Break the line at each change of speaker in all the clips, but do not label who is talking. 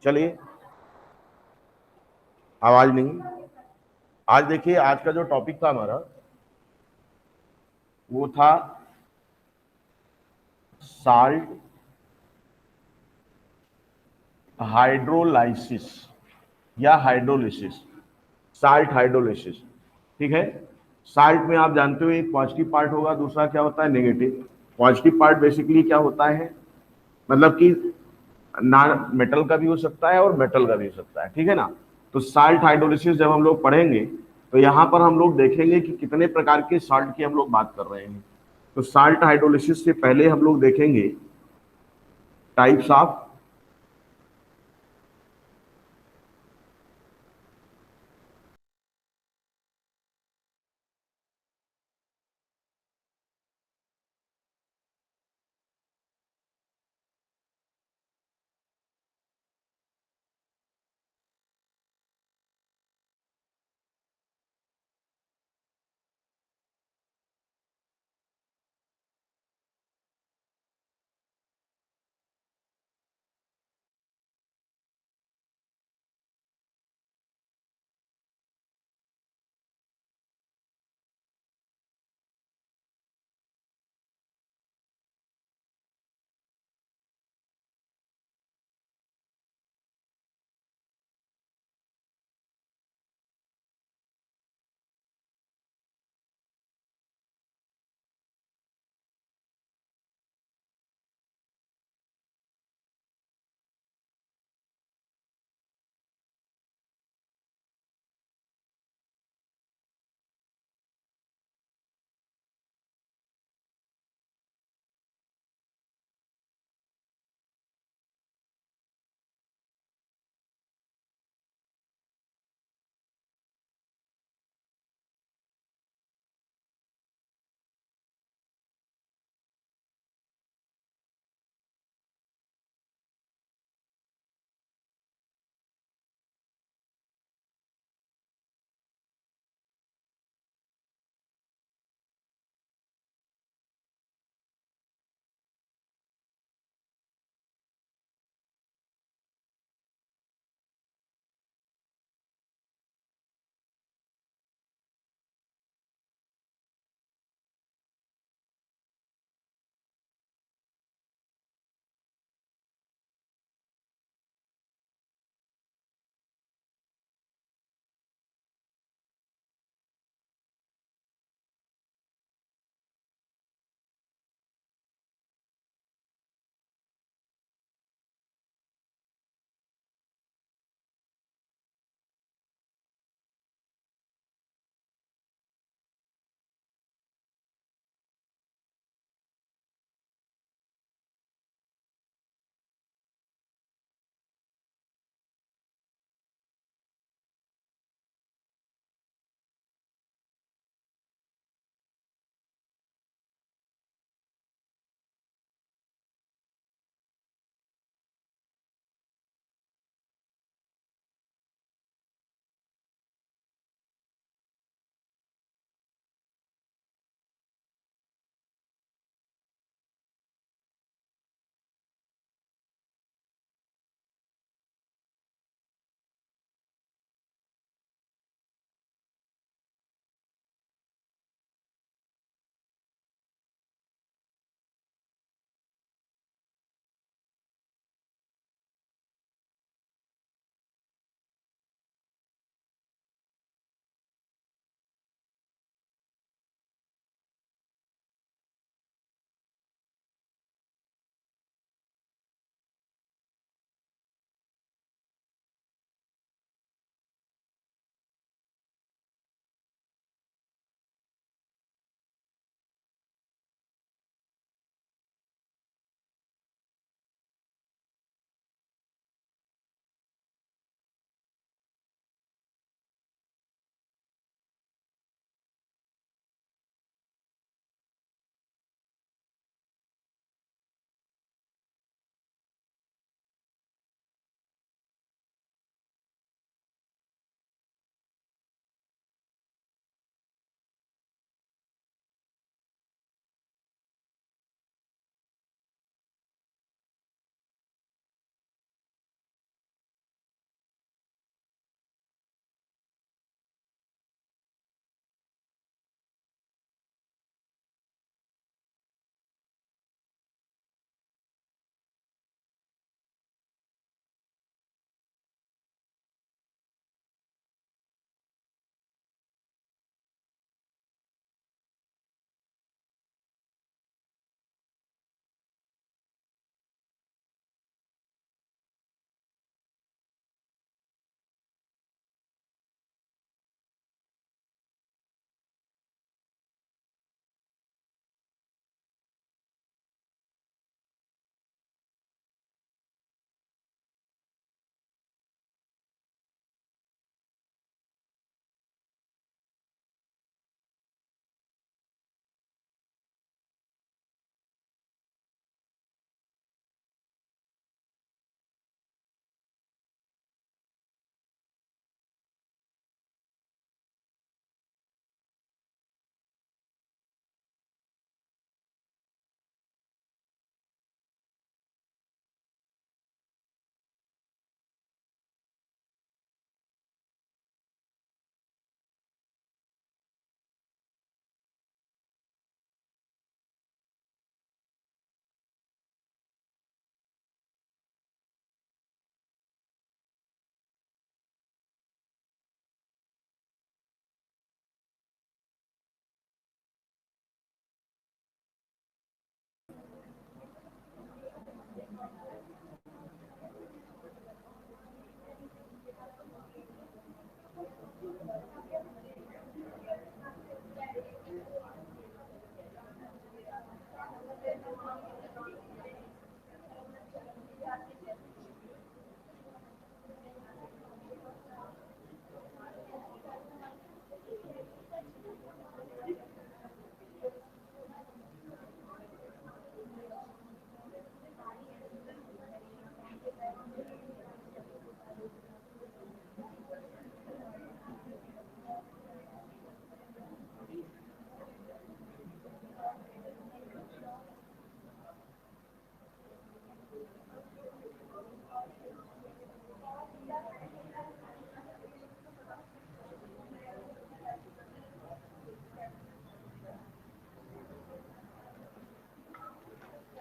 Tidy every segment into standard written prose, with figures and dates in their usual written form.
चलिए, आवाज नहीं। आज देखिए, आज का जो टॉपिक था हमारा वो था साल्ट हाइड्रोलाइसिस या हाइड्रोलिसिस। साल्ट हाइड्रोलिसिस, ठीक है। साल्ट में आप जानते हो एक पॉजिटिव पार्ट होगा, दूसरा क्या होता है, नेगेटिव। पॉजिटिव पार्ट बेसिकली क्या होता है, मतलब कि ना मेटल का भी हो सकता है और मेटल का भी हो सकता है, ठीक है ना। तो साल्ट हाइड्रोलिसिस जब हम लोग पढ़ेंगे तो यहाँ पर हम लोग देखेंगे कि कितने प्रकार के साल्ट की हम लोग बात कर रहे हैं। तो साल्ट हाइड्रोलिसिस से पहले हम लोग देखेंगे टाइप्स ऑफ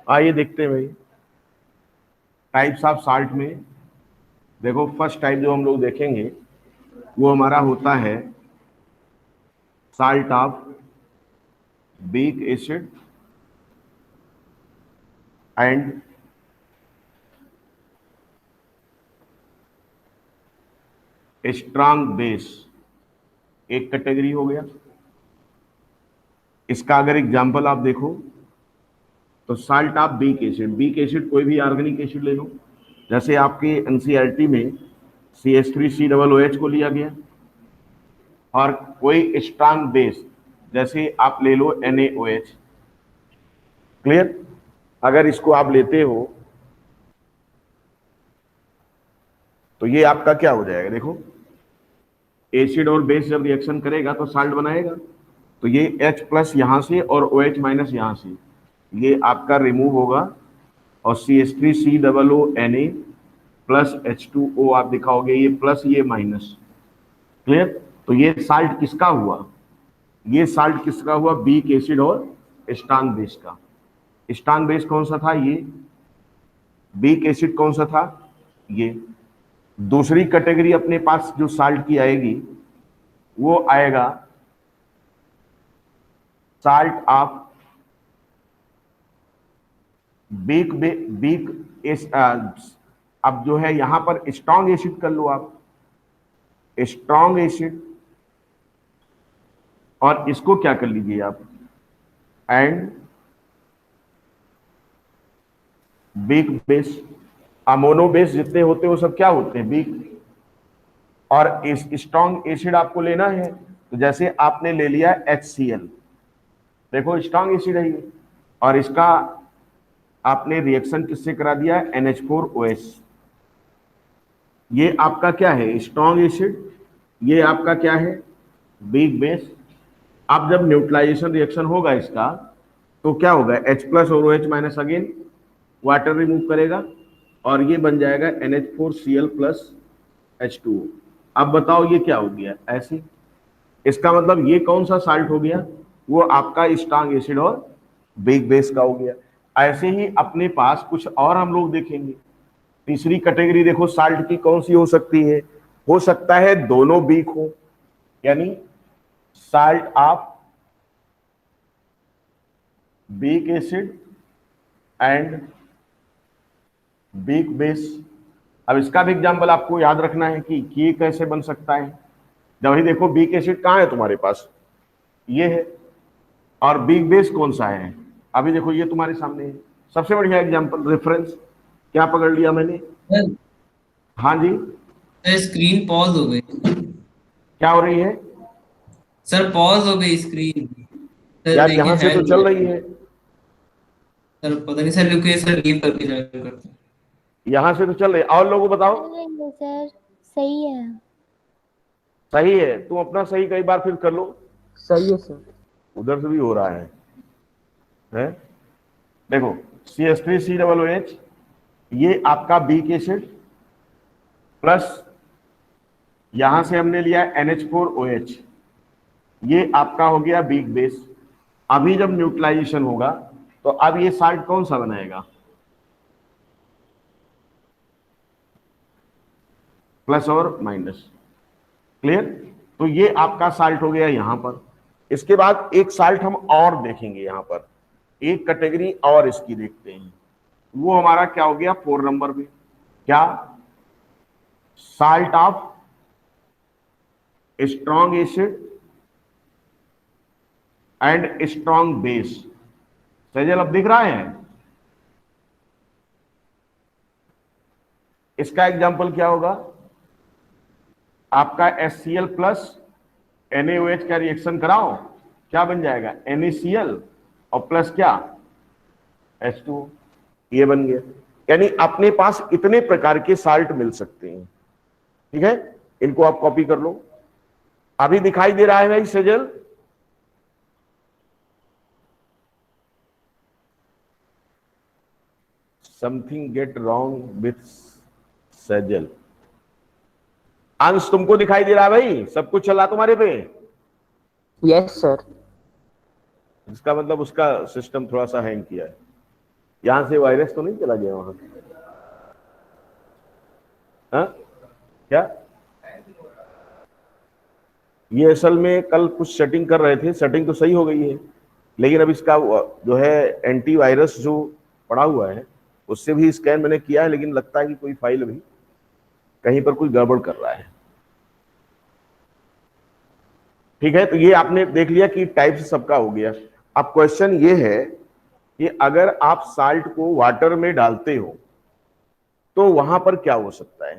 आइए देखते हैं भाई टाइप्स ऑफ साल्ट में। देखो फर्स्ट टाइप जो हम लोग देखेंगे वो हमारा होता है salt of weak acid and strong base, एक कैटेगरी हो गया। इसका अगर एग्जांपल आप देखो तो salt of weak acid, weak acid कोई भी ऑर्गेनिक एसिड ले लो, जैसे आपके एनसीईआरटी में CH3COOH को लिया गया, और कोई स्ट्रांग बेस जैसे आप ले लो NaOH। क्लियर? अगर इसको आप लेते हो तो ये आपका क्या हो जाएगा, देखो एसिड और बेस जब रिएक्शन करेगा तो साल्ट बनाएगा, तो ये H प्लस यहां से और OH माइनस यहां से, ये आपका रिमूव होगा और CH3COONA प्लस H2O आप दिखाओगे, ये प्लस ये माइनस। क्लियर? तो ये साल्ट किसका हुआ, ये साल्ट किसका हुआ, वीक एसिड और स्ट्रांग बेस का। स्ट्रांग बेस कौन सा था, ये। वीक एसिड कौन सा था, ये। दूसरी कैटेगरी अपने पास जो साल्ट की आएगी वो आएगा साल्ट ऑफ वीक अब जो है यहां पर स्ट्रांग एसिड कर लो आप, स्ट्रांग एसिड, और इसको क्या कर लीजिए आप, एंड वीक बेस। अमोनो बेस जितने होते हैं वो सब क्या होते हैं, वीक। और इस स्ट्रांग एसिड आपको लेना है तो जैसे आपने ले लिया HCl, देखो स्ट्रांग एसिड है ये, और इसका आपने रिएक्शन किससे करा दिया, NH4OH। ये आपका क्या है, स्ट्रांग एसिड, ये आपका क्या है, वीक बेस। अब जब न्यूट्रलाइजेशन रिएक्शन होगा इसका तो क्या होगा, H प्लस और OH minus again water remove करेगा और ये बन जाएगा NH4Cl प्लस H2O। अब बताओ ये क्या हो गया, ऐसे। इसका मतलब ये कौन सा साल्ट हो गया, वो आपका स्ट्रांग एसिड और वीक बेस का हो गया। ऐसे ही अपने पास कुछ और हम लोग देखेंगे। तीसरी कैटेगरी देखो साल्ट की कौन सी हो सकती है, हो सकता है दोनों वीक हो, यानी salt of weak acid and weak base. अब इसका भी एग्जांपल आपको याद रखना है कि ये कैसे बन सकता है। जब ही देखो वीक एसिड कहाँ है तुम्हारे पास, ये है, और वीक बेस कौन सा है, अभी देखो ये तुम्हारे सामने है। सबसे बढ़िया एग्जांपल रेफरेंस क्या पकड़ लिया मैंने, हाँ जी
सर स्क्रीन पॉज हो गई।
क्या हो रही है,
सर पॉज हो गई स्क्रीन। सर
यार
देखिए
यहां से तो
हैंग हो
चल
गया।
रही है,
सर पता नहीं सर, रुकिए सर, लीव करके ज्वाइन करते हैं।
यहां से तो चल रही है, और लोगों बताओ।
चल रही है सर, सही है।
सही है, तुम अपना सही कई बार फिर कर लो,
सही है सर।
उधर से भी हो रहा है? देखो CH3COOH, ये आपका वीक एसिड प्लस यहां से हमने लिया NH4OH, ये आपका हो गया वीक बेस। अभी जब न्यूट्रलाइजेशन होगा तो अब ये साल्ट कौन सा बनाएगा, प्लस और माइनस। क्लियर? तो ये आपका साल्ट हो गया यहां पर। इसके बाद एक साल्ट हम और देखेंगे, यहां पर एक कैटेगरी और इसकी देखते हैं, वो हमारा क्या हो गया 4 नंबर में, क्या, salt of strong acid and strong base. Sajal अब दिख रहा है, इसका एग्जाम्पल क्या होगा? आपका HCl प्लस NaOH का रिएक्शन कराओ, क्या बन जाएगा? NaCl और प्लस क्या? H2O। ये बन गया। यानी अपने पास इतने प्रकार के साल्ट मिल सकते हैं, ठीक है? इनको आप कॉपी कर लो। अभी दिखाई दे रहा है भाई Sejal? Something get wrong with Sejal. अंश तुमको दिखाई दे रहा है भाई? सब कुछ चला तुम्हारे पे?
Yes sir.
इसका मतलब उसका सिस्टम थोड़ा सा हैंग किया है। यहां से वायरस तो नहीं चला गया वहां? हाँ क्या? ये असल में कल कुछ सेटिंग कर रहे थे, सेटिंग तो सही हो गई है, लेकिन अब इसका जो है एंटीवायरस जो पड़ा हुआ है उससे भी स्कैन मैंने किया है, लेकिन लगता है कि कोई फाइल अभी कहीं पर कोई गड़बड़ कर रहा है। ठीक है, तो ये आपने देख लिया कि टाइप से सबका हो गया। अब क्वेश्चन ये है कि अगर आप साल्ट को वाटर में डालते हो तो वहां पर क्या हो सकता है?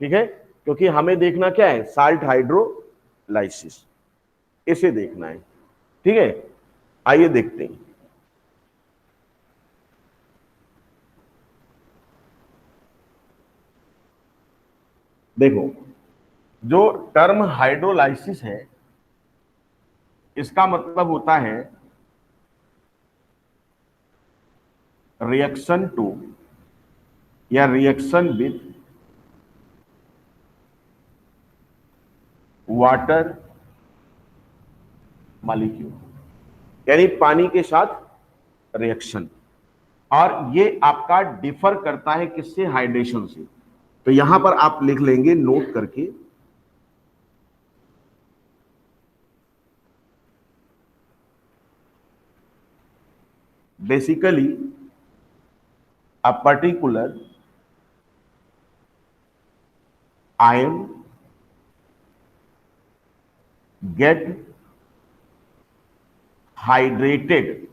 ठीक है, क्योंकि हमें देखना क्या है? साल्ट हाइड्रोलाइसिस, इसे देखना है। ठीक है, आइए देखते हैं। देखो, जो टर्म हाइड्रोलाइसिस है इसका मतलब होता है रिएक्शन टू या रिएक्शन विथ वाटर मॉलिक्यूल, यानी पानी के साथ रिएक्शन। और ये आपका डिफर करता है किससे? हाइड्रेशन से। तो यहां पर आप लिख लेंगे नोट करके, basically a particular ion get hydrated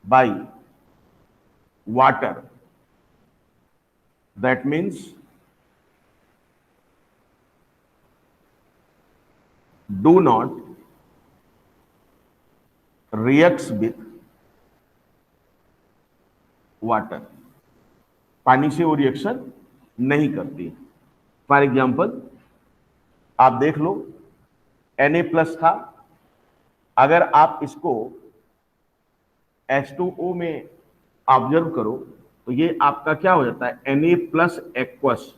by water, that means do not reacts with water, पानी से वो रिएक्शन नहीं करती। फॉर एग्जाम्पल आप देख लो, Na प्लस था, अगर आप इसको H2O में ऑब्जर्व करो तो ये आपका क्या हो जाता है? Na प्लस एक्वस,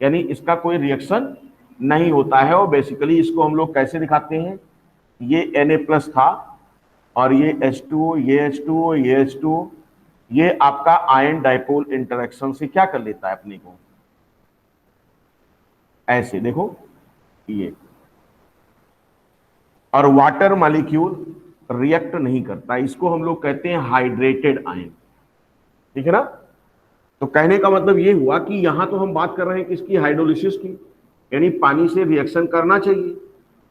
यानी इसका कोई रिएक्शन नहीं होता है। और बेसिकली इसको हम लोग कैसे दिखाते हैं? ये Na प्लस था और ये H2O, ये H2O, ये H2O, ये आपका आयन डाइपोल इंटरेक्शन से क्या कर लेता है अपने को? ऐसे देखो ये, और वाटर मॉलिक्यूल रिएक्ट नहीं करता, इसको हम लोग कहते हैं हाइड्रेटेड आयन। ठीक है ना? तो कहने का मतलब ये हुआ कि यहां तो हम बात कर रहे हैं किसकी? हाइड्रोलिसिस की, यानी पानी से रिएक्शन करना चाहिए।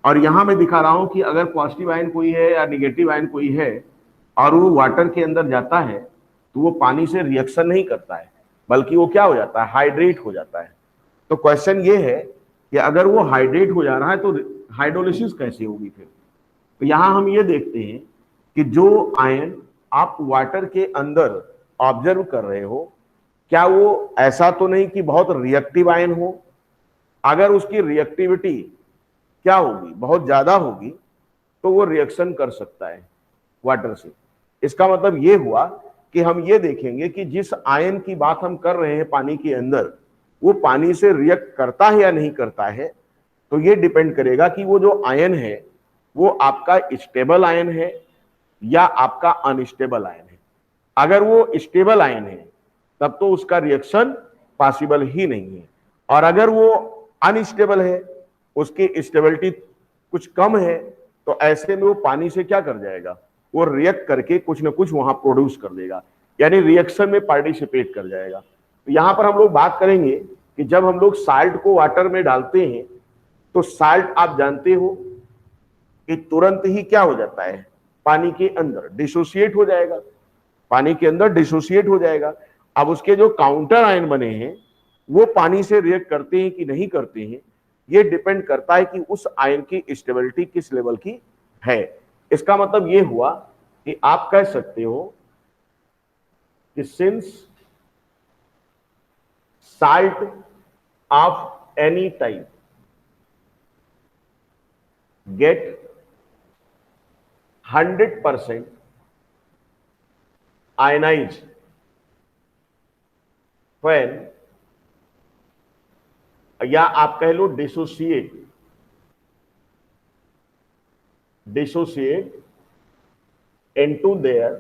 और यहां मैं दिखा रहा हूं कि अगर पॉजिटिव आयन कोई है या निगेटिव आयन कोई है और वो वाटर के अंदर जाता है तो वो पानी से रिएक्शन नहीं करता है, बल्कि वो क्या हो जाता है? हाइड्रेट हो जाता है। तो क्वेश्चन ये है कि अगर वो हाइड्रेट हो जा रहा है तो हाइड्रोलिसिस कैसे होगी फिर? तो यहां हम ये देखते हैं कि जो आयन आप वाटर के अंदर ऑब्जर्व कर रहे हो, क्या वो ऐसा तो नहीं कि बहुत रिएक्टिव आयन हो? अगर उसकी रिएक्टिविटी क्या होगी? बहुत ज्यादा होगी, तो वो रिएक्शन कर सकता है वाटर से। इसका मतलब ये हुआ कि हम ये देखेंगे कि जिस आयन की बात हम कर रहे हैं पानी के अंदर, वो पानी से रिएक्ट करता है या नहीं करता है। तो ये डिपेंड करेगा कि वो जो आयन है वो आपका स्टेबल आयन है या आपका अनस्टेबल आयन है। अगर वो स्टेबल आयन है तब तो उसका रिएक्शन पॉसिबल ही नहीं है, और अगर वो अनस्टेबल है, उसकी स्टेबिलिटी कुछ कम है, तो ऐसे में वो पानी से क्या कर जाएगा? वो रिएक्ट करके कुछ ना कुछ वहां प्रोड्यूस कर देगा, यानी रिएक्शन में पार्टिसिपेट कर जाएगा। तो यहां पर हम लोग बात करेंगे कि जब हम लोग साल्ट को वाटर में डालते हैं तो साल्ट आप जानते हो कि तुरंत ही क्या हो जाता है? पानी के अंदर डिसोसिएट हो जाएगा, पानी के अंदर डिसोसिएट हो जाएगा। अब उसके जो काउंटर आयन बने हैं वो पानी से रिएक्ट करते हैं कि नहीं करते हैं, ये डिपेंड करता है कि उस आयन की स्टेबिलिटी किस लेवल की है। इसका मतलब ये हुआ कि आप कह सकते हो कि since salt of any type get 100% ionized when, या आप कह लो dissociate into their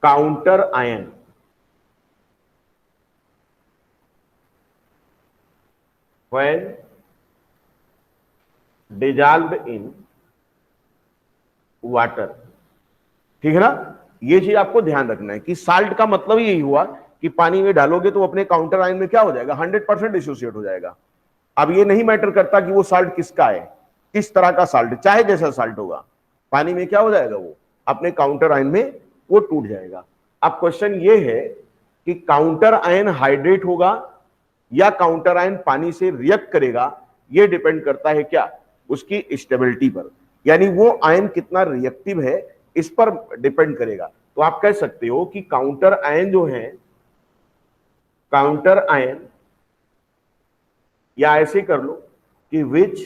counter ion, when dissolved in water। ठीक है ना, ये चीज आपको ध्यान रखना है कि साल्ट का मतलब यही हुआ कि पानी में डालोगे तो अपने काउंटर आयन में क्या हो जाएगा, 100% डिसोसिएट हो जाएगा। अब ये नहीं मैटर करता कि वो साल्ट किसका है, किस तरह का साल्ट, चाहे जैसा साल्ट होगा, पानी में क्या हो जाएगा, वो अपने काउंटर आयन में वो टूट जाएगा। अब क्वेश्चन ये है कि काउंटर आयन हाइड्रेट होगा या काउंटर आयन पानी से रिएक्ट करेगा, ये डिपेंड करता है क्या, उसकी स्टेबिलिटी पर, यानी वो आयन कितना रिएक्टिव है इस पर डिपेंड करेगा। तो आप कह सकते हो कि काउंटर आयन जो है, काउंटर आयन, या ऐसे कर लो कि which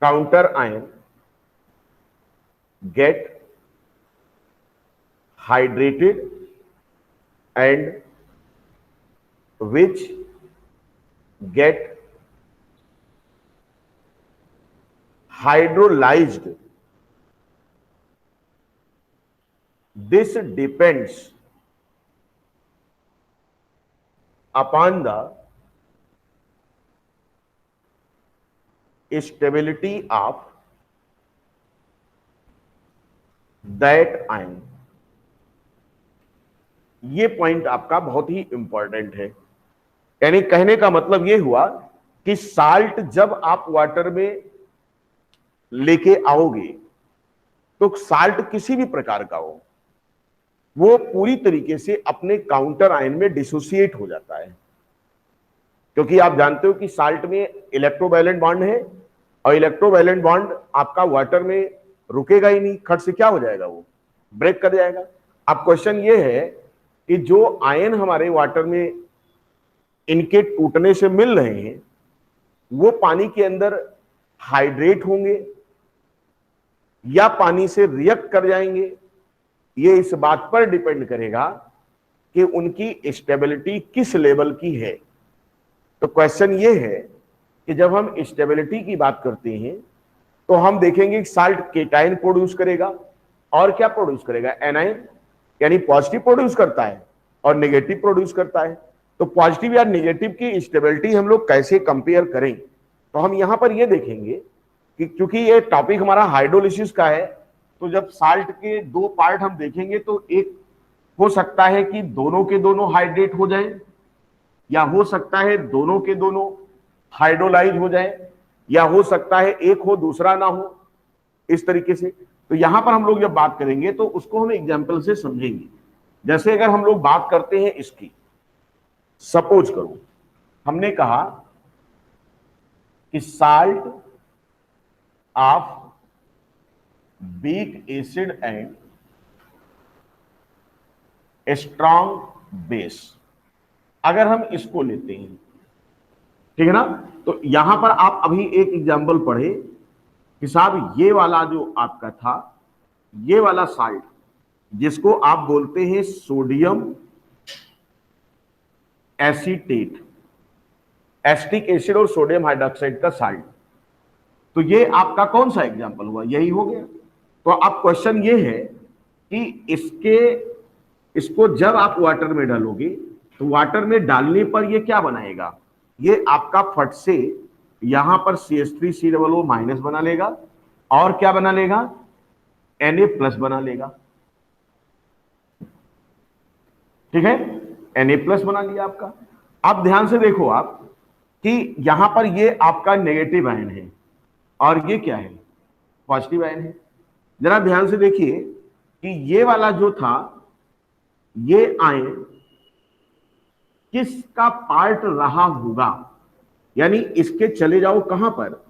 counter ion get hydrated and which get hydrolyzed, this depends upon the stability of that ion। ये पॉइंट आपका बहुत ही इंपॉर्टेंट है। यानी कहने का मतलब ये हुआ कि साल्ट जब आप वाटर में लेके आओगे तो साल्ट किसी भी प्रकार का हो, वो पूरी तरीके से अपने काउंटर आयन में डिसोसिएट हो जाता है। क्योंकि आप जानते हो कि साल्ट में इलेक्ट्रोवैलेंट बॉन्ड है और इलेक्ट्रोवैलेंट बॉन्ड आपका वाटर में रुकेगा ही नहीं, खट से क्या हो जाएगा, वो ब्रेक कर जाएगा। अब क्वेश्चन ये है कि जो आयन हमारे वाटर में इनके टूटने से मिल रहे हैं वो पानी के अंदर हाइड्रेट होंगे या पानी से रिएक्ट कर जाएंगे, ये इस बात पर डिपेंड करेगा कि उनकी स्टेबिलिटी किस लेवल की है। तो क्वेश्चन ये है कि जब हम स्टेबिलिटी की बात करते हैं तो हम देखेंगे कि साल्ट केटाइन प्रोड्यूस करेगा और क्या प्रोड्यूस करेगा, एनाइन, यानी पॉजिटिव प्रोड्यूस करता है और नेगेटिव प्रोड्यूस करता है। तो पॉजिटिव या नेगेटिव की स्टेबिलिटी हम लोग कैसे कंपेयर करें, तो हम यहां पर ये देखेंगे कि क्योंकि ये टॉपिक हमारा हाइड्रोलिसिस का है, तो जब साल्ट के दो पार्ट हम देखेंगे तो एक हो सकता है कि दोनों के दोनों हाइड्रेट हो जाएं, या हो सकता है दोनों के दोनों हाइड्रोलाइज हो जाएं, या हो सकता है एक हो दूसरा ना हो, इस तरीके से। तो यहां पर हम लोग जब बात करेंगे तो उसको हम एग्जाम्पल से समझेंगे। जैसे अगर हम लोग बात करते हैं इसकी, सपोज करो हमने कहा कि salt of weak acid and strong base, अगर हम इसको लेते हैं, ठीक है ना, तो यहां पर आप अभी एक एग्जाम्पल पढ़े कि साहब ये वाला जो आपका था, ये वाला साल्ट जिसको आप बोलते हैं सोडियम एसीटेट, एसिटिक एसिड और सोडियम हाइड्रोक्साइड का साल्ट, तो ये आपका कौन सा एग्जाम्पल हुआ, यही हो गया। तो अब क्वेश्चन ये है कि इसको जब आप वाटर में डालोगे तो वाटर में डालने पर ये क्या बनाएगा, ये आपका फट से यहां पर CH3COO- बना लेगा और क्या बना लेगा, Na+ बना लेगा। ठीक है, Na+ बना लिया आपका। अब ध्यान से देखो आप कि यहां पर ये आपका नेगेटिव आयन है और ये क्या है, पॉजिटिव आयन है। जरा ध्यान से देखिए कि ये वाला जो था, ये आयन किसका पार्ट रहा होगा, यानी इसके चले जाओ कहां पर,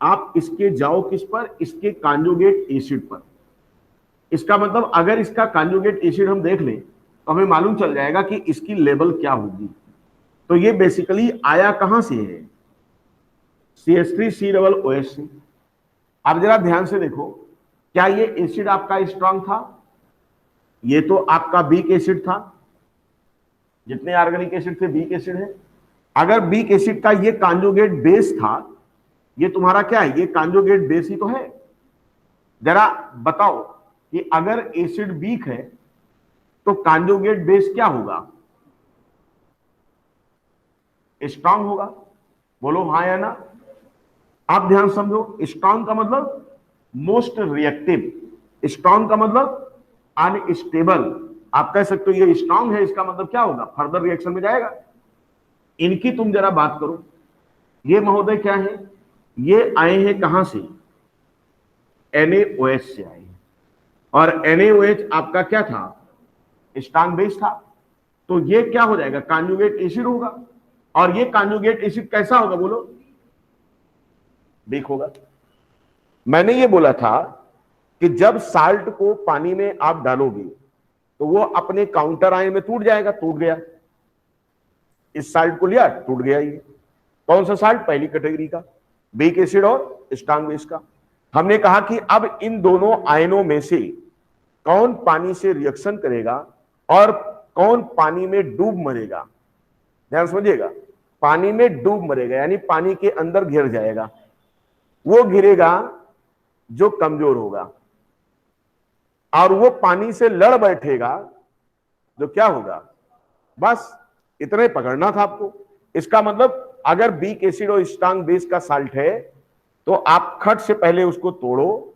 आप इसके जाओ किस पर, इसके कांजुगेट एसिड पर। इसका मतलब अगर इसका कांजुगेट एसिड हम देख लें तो हमें मालूम चल जाएगा कि इसकी लेवल क्या होगी। तो ये बेसिकली आया कहां से है, CH3COOH से। अब जरा ध्यान से देखो, क्या ये एसिड आपका स्ट्रांग था, ये तो आपका वीक एसिड था, जितने ऑर्गेनिक एसिड थे वीक एसिड है। अगर वीक एसिड का ये कांजुगेट बेस था, ये तुम्हारा क्या है, ये कांजुगेट बेस ही तो है। जरा बताओ कि अगर एसिड वीक है तो कांजुगेट बेस क्या होगा, स्ट्रांग होगा। बोलो हाँ या ना। आप ध्यान समझो, स्ट्रांग का मतलब मोस्ट रिएक्टिव, स्ट्रांग का मतलब अनस्टेबल। आप कह सकते हो ये स्ट्रांग है, इसका मतलब क्या होगा, फर्दर रिएक्शन में जाएगा। इनकी तुम जरा बात करो, ये महोदय क्या है, ये आए हैं कहां से, NaOH से आए हैं, और NaOH आपका क्या था, स्ट्रांग बेस था। तो ये क्या हो जाएगा, कांजुगेट एसिड होगा। और ये कांजुगेट एसिड कैसा होगा बोलो, वीक होगा। मैंने ये बोला था कि जब साल्ट को पानी में आप डालोगे तो वो अपने काउंटर आयन में टूट जाएगा, टूट गया। इस साल्ट को लिया, टूट गया। ये कौन सा साल्ट, पहली कैटेगरी का, वीक एसिड और स्ट्रांग बेस का। हमने कहा कि अब इन दोनों आयनों में से कौन पानी से रिएक्शन करेगा और कौन पानी में डूब मरेगा। ध्यान समझिएगा, पानी में डूब मरेगा यानी पानी के अंदर घिर जाएगा, वो घिरेगा जो कमजोर होगा, और वो पानी से लड़ बैठेगा जो क्या होगा। बस इतने पकड़ना था आपको। इसका मतलब अगर वीक एसिड और स्ट्रांग बेस का साल्ट है तो आप खट से पहले उसको तोड़ो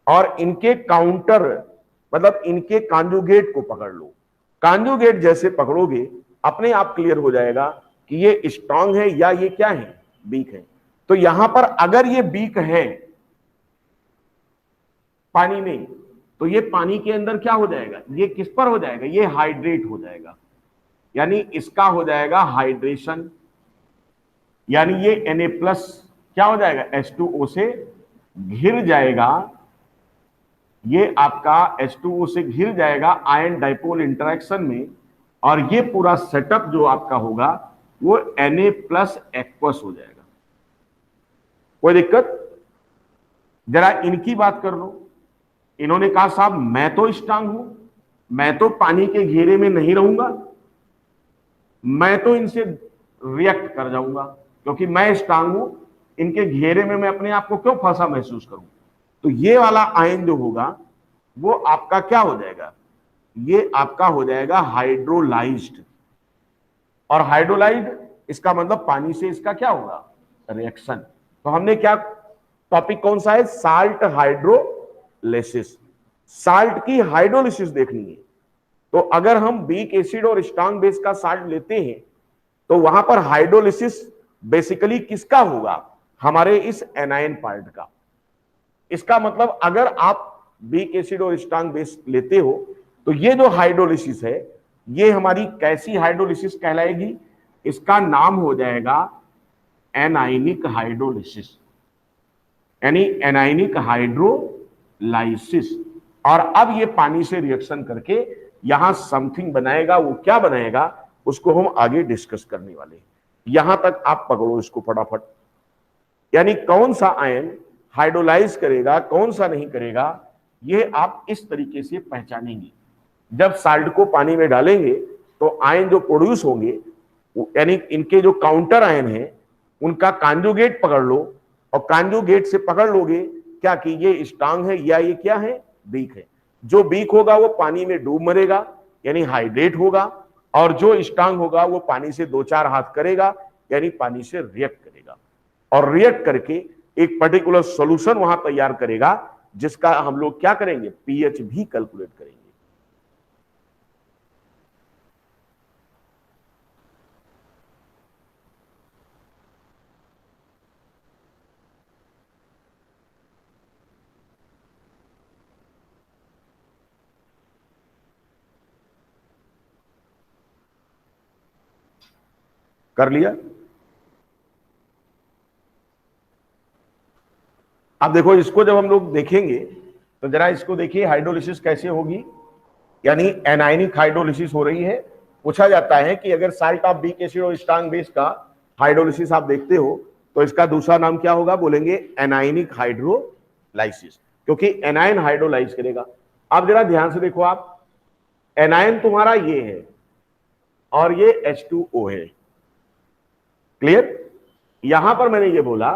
और इनके काउंटर मतलब इनके कांजुगेट को पकड़ लो। कांजुगेट जैसे पकड़ोगे अपने आप क्लियर हो जाएगा कि ये स्ट्रांग है या ये क्या है, वीक है। तो यहां पर अगर ये वीक है पानी में, तो ये पानी के अंदर क्या हो जाएगा, ये किस पर हो जाएगा, ये हाइड्रेट हो जाएगा, यानी इसका हो जाएगा हाइड्रेशन, यानी ये Na+ क्या हो जाएगा, H2O से घिर जाएगा। ये आपका H2O से घिर जाएगा आयन डाइपोल इंटरेक्शन में, और ये पूरा सेटअप जो आपका होगा वो Na+ एक्वस हो जाएगा। कोई दिक्कत। जरा इनकी बात कर लो, इन्होंने कहा साहब मैं तो स्ट्रांग हूं, मैं तो पानी के घेरे में नहीं रहूंगा, मैं तो इनसे रिएक्ट कर जाऊंगा क्योंकि मैं स्ट्रांग हूं, इनके घेरे में मैं अपने आप को क्यों फंसा महसूस करूं। तो ये वाला आयन जो होगा वो आपका क्या हो जाएगा, ये आपका हो जाएगा हाइड्रोलाइज्ड। और हाइड्रोलाइज्ड इसका मतलब पानी से इसका क्या होगा, रिएक्शन। तो हमने क्या टॉपिक कौन सा है, साल्ट हाइड्रोलिसिस। साल्ट की हाइड्रोलिसिस देखनी है। तो अगर हम वीक एसिड और स्ट्रांग बेस का साल्ट लेते हैं तो वहां पर हाइड्रोलिसिस बेसिकली किसका होगा, हमारे इस एनायन पार्ट का। इसका मतलब अगर आप वीक एसिड और स्ट्रांग बेस लेते हो तो ये जो हाइड्रोलिसिस है ये हमारी कैसी हाइड्रोलिसिस कहलाएगी, इसका नाम हो जाएगा एनायनिक हाइड्रोलिसिस, यानी एनायनिक हाइड्रोलाइसिस। और अब ये पानी से रिएक्शन करके यहां समथिंग बनाएगा, वो क्या बनाएगा उसको हम आगे डिस्कस करने वाले हैं। यहां तक आप पकड़ो इसको फटाफट, यानी कौन सा आयन हाइड्रोलाइज करेगा कौन सा नहीं करेगा, ये आप इस तरीके से पहचानेंगे। जब साल्ट को पानी में डालेंगे तो आयन जो प्रोड्यूस होंगे यानी इनके जो काउंटर आयन है उनका कांजुगेट पकड़ लो, और कांजुगेट से पकड़ लोगे क्या कि ये स्ट्रांग है या ये क्या है, वीक है। जो वीक होगा वो पानी में डूब मरेगा यानी हाइड्रेट होगा, और जो स्ट्रांग होगा वो पानी से 2-4 हाथ करेगा यानी पानी से रिएक्ट करेगा, और रिएक्ट करके एक पर्टिकुलर सॉल्यूशन वहां तैयार करेगा जिसका हम लोग क्या करेंगे, पीएच भी कैलकुलेट करेंगे। कर लिया। अब देखो इसको जब हम लोग देखेंगे तो जरा इसको देखिए हाइड्रोलिसिस कैसे होगी, यानी एनायनिक हाइड्रोलिसिस हो रही है। पूछा जाता है कि अगर साल्ट ऑफ बीक एसिड और स्ट्रांग बेस का हाइड्रोलिसिस आप देखते हो तो इसका दूसरा नाम क्या होगा, बोलेंगे एनायनिक हाइड्रोलाइसिस, क्योंकि एनायन हाइड्रोलाइज करेगा। अब जरा ध्यान से देखो, आप एनायन तुम्हारा ये है और ये H2O है, क्लियर। यहां पर मैंने ये बोला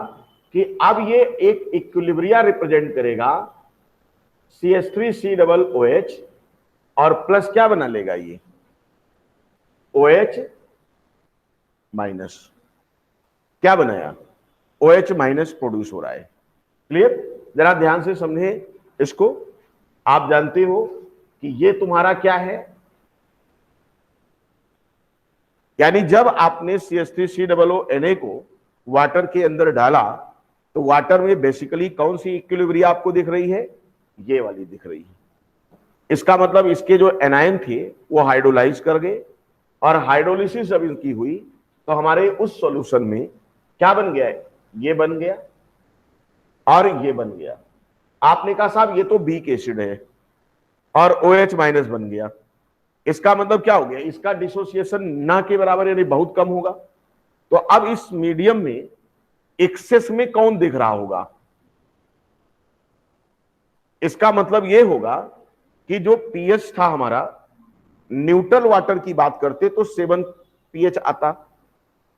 कि अब ये एक इक्विलिब्रिया रिप्रेजेंट करेगा CH3COOH और प्लस क्या बना लेगा, ये OH माइनस, क्या बनाया, OH माइनस प्रोड्यूस हो रहा है, क्लियर। जरा ध्यान से समझे इसको। आप जानते हो कि ये तुम्हारा क्या है, यानी जब आपने CH3COONA को वाटर के अंदर डाला तो वाटर में बेसिकली कौन सी इक्विलिब्रिया आपको दिख रही है, ये वाली दिख रही है। इसका मतलब इसके जो एनायन थे वो हाइड्रोलाइज कर गए, और हाइड्रोलिसिस जब इनकी हुई तो हमारे उस सॉल्यूशन में क्या बन गया है, ये बन गया और ये बन गया। आपने कहा साहब ये तो बीक एसिड है और OH माइनस बन गया, इसका मतलब क्या हो गया, इसका डिसोसिएशन ना के बराबर यानी बहुत कम होगा। तो अब इस मीडियम में एक्सेस में कौन दिख रहा होगा, इसका मतलब यह होगा कि जो पीएच था हमारा, न्यूट्रल वाटर की बात करते तो 7 पीएच आता,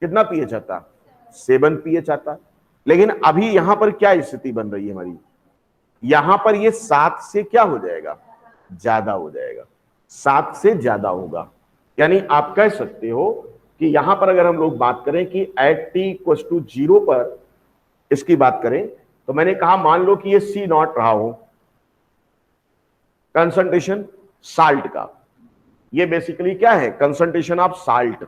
कितना पीएच आता, 7 पीएच आता। लेकिन अभी यहां पर क्या स्थिति बन रही है हमारी, यहां पर ये 7 से क्या हो जाएगा, ज्यादा हो जाएगा, 7 से ज्यादा होगा। यानी आप कह सकते हो कि यहां पर अगर हम लोग बात करें कि एट t=0 पर इसकी बात करें तो मैंने कहा मान लो कि ये C0 रहा हो कंसंट्रेशन साल्ट का, ये बेसिकली क्या है, कंसंट्रेशन ऑफ साल्ट,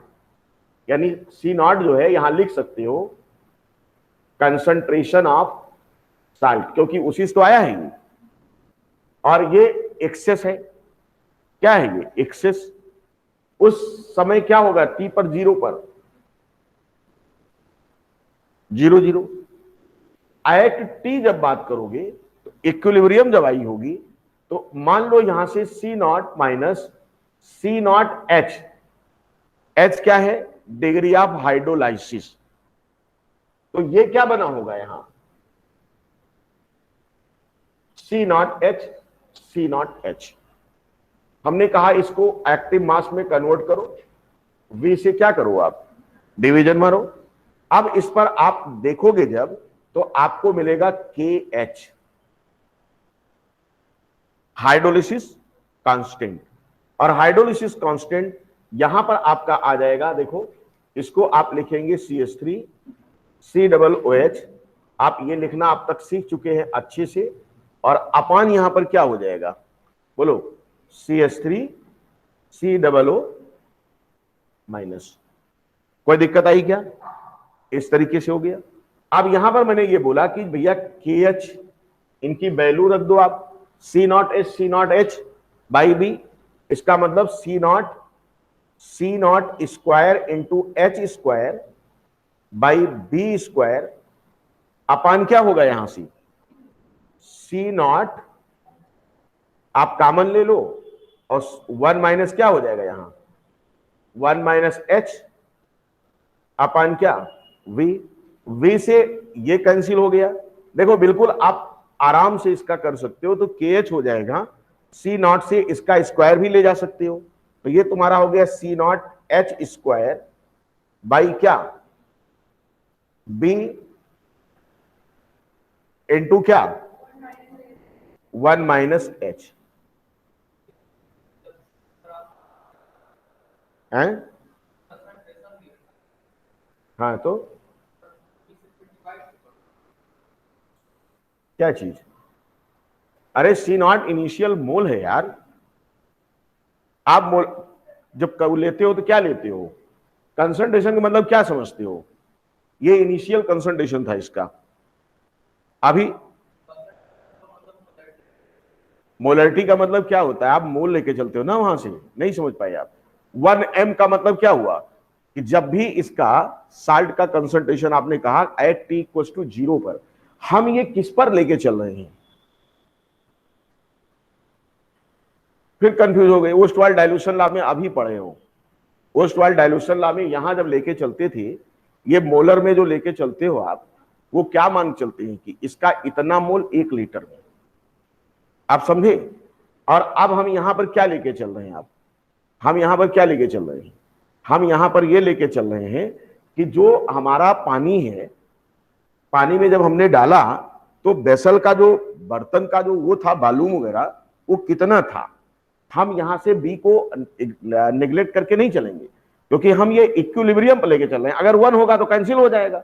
यानी C0 जो है यहां लिख सकते हो कंसंट्रेशन ऑफ साल्ट, क्योंकि उसी से तो आया है ये, और ये एक्सेस है, क्या है ये एक्सेस। उस समय क्या होगा, T पर 0 पर 0 एट T जब बात करोगे तो इक्विलिब्रियम जब आई होगी तो मान लो यहां से C0 माइनस C0H, H क्या है, डिग्री ऑफ हाइड्रोलाइसिस, तो ये क्या बना होगा यहां C0H C0H। हमने कहा इसको एक्टिव मास में कन्वर्ट करो, V से क्या करो आप, डिवीजन मारो। अब इस पर आप देखोगे जब तो आपको मिलेगा KH, हाइड्रोलिसिस कांस्टेंट, और हाइड्रोलिसिस कांस्टेंट यहां पर आपका आ जाएगा, देखो इसको आप लिखेंगे CH3COOH, आप ये लिखना आप तक सीख चुके हैं अच्छे से, और अपान यहां पर क्या हो जाएगा, बोलो CH3COO माइनस। कोई दिक्कत आई क्या, इस तरीके से हो गया। अब यहां पर मैंने ये बोला कि भैया KH इनकी वैल्यू रख दो आप, C0H C0H बाई B, इसका मतलब C0 square into H square by B square upon क्या होगा यहां से C0, आप कॉमन ले लो और 1 माइनस क्या हो जाएगा यहां 1 माइनस H अपान क्या V से ये कैंसिल हो गया। देखो बिल्कुल आप आराम से इसका कर सकते हो, तो KH हो जाएगा C0 से इसका स्क्वायर भी ले जा सकते हो, तो ये तुम्हारा हो गया C0H स्क्वायर बाई क्या B इंटू क्या 1 माइनस H है। हाँ तो क्या चीज, अरे C0 इनिशियल मोल है यार, आप मोल जब लेते हो तो क्या लेते हो, कंसंट्रेशन का मतलब क्या समझते हो, ये इनिशियल कंसंट्रेशन था इसका। अभी मोलरिटी का मतलब क्या होता है, आप मोल लेके चलते हो ना वहां से, नहीं समझ पाए आप। 1m का मतलब क्या हुआ, कि जब भी इसका साल्ट का कंसंट्रेशन आपने कहा एट टी इक्वल टू 0 पर, हम ये किस पर लेके चल रहे हैं? फिर कंफ्यूज हो गए। ओस्टवाल डाइल्यूशन लॉ में अभी पढ़े हो, ओस्टवाल डाइल्यूशन लॉ में यहां जब लेके चलते थे, ये मोलर में जो लेके चलते हो आप, वो क्या मान चलते हैं कि इसका इतना मोल 1 लीटर में, आप समझे? और अब हम यहां पर क्या लेके चल रहे हैं? आप हम यहां पर क्या लेके चल रहे हैं? हम यहां पर ये लेके चल रहे हैं कि जो हमारा पानी है, पानी में जब हमने डाला तो बेसल का जो बर्तन का जो वो था बालूम वगैरह, वो कितना था। हम यहां से बी को नेग्लेक्ट करके नहीं चलेंगे, क्योंकि हम ये इक्विलिब्रियम पर लेके चल रहे हैं। अगर 1 होगा तो कैंसिल हो जाएगा,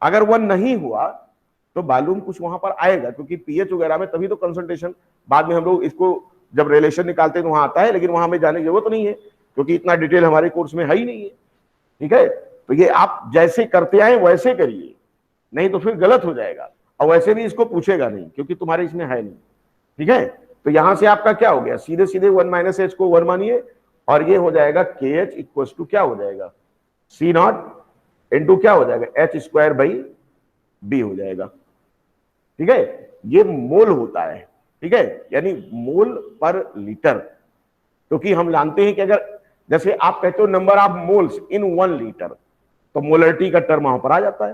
अगर 1 नहीं हुआ तो बालूम कुछ वहां पर आएगा, क्योंकि पीएच वगैरह में तभी तो कंसंट्रेशन, बाद में हम लोग इसको जब रिलेशन निकालते हैं तो वहां आता है, लेकिन वहां हमें जाने की जरूरत नहीं है, क्योंकि इतना डिटेल हमारे कोर्स में है ही नहीं है। ठीक है, तो ये आप जैसे करते आए वैसे करिए, नहीं तो फिर गलत हो जाएगा। और वैसे भी इसको पूछेगा नहीं, क्योंकि तुम्हारे इसमें है नहीं। ठीक है, तो यहां से आपका क्या हो गया, सीधे सीधे 1 माइनस एच को 1 मानिए, और ये हो जाएगा के एच इक्वल टू क्या हो जाएगा, सी नॉट इंटू क्या हो जाएगा, एच स्क्वायर बाई बी हो जाएगा। ठीक है, ये मोल होता है। ठीक है, यानी मोल पर लीटर, क्योंकि हम जानते हैं कि अगर जैसे आप कहते हो number of moles in 1 litre, तो मोलरिटी का टर्म वहां पर आ जाता है।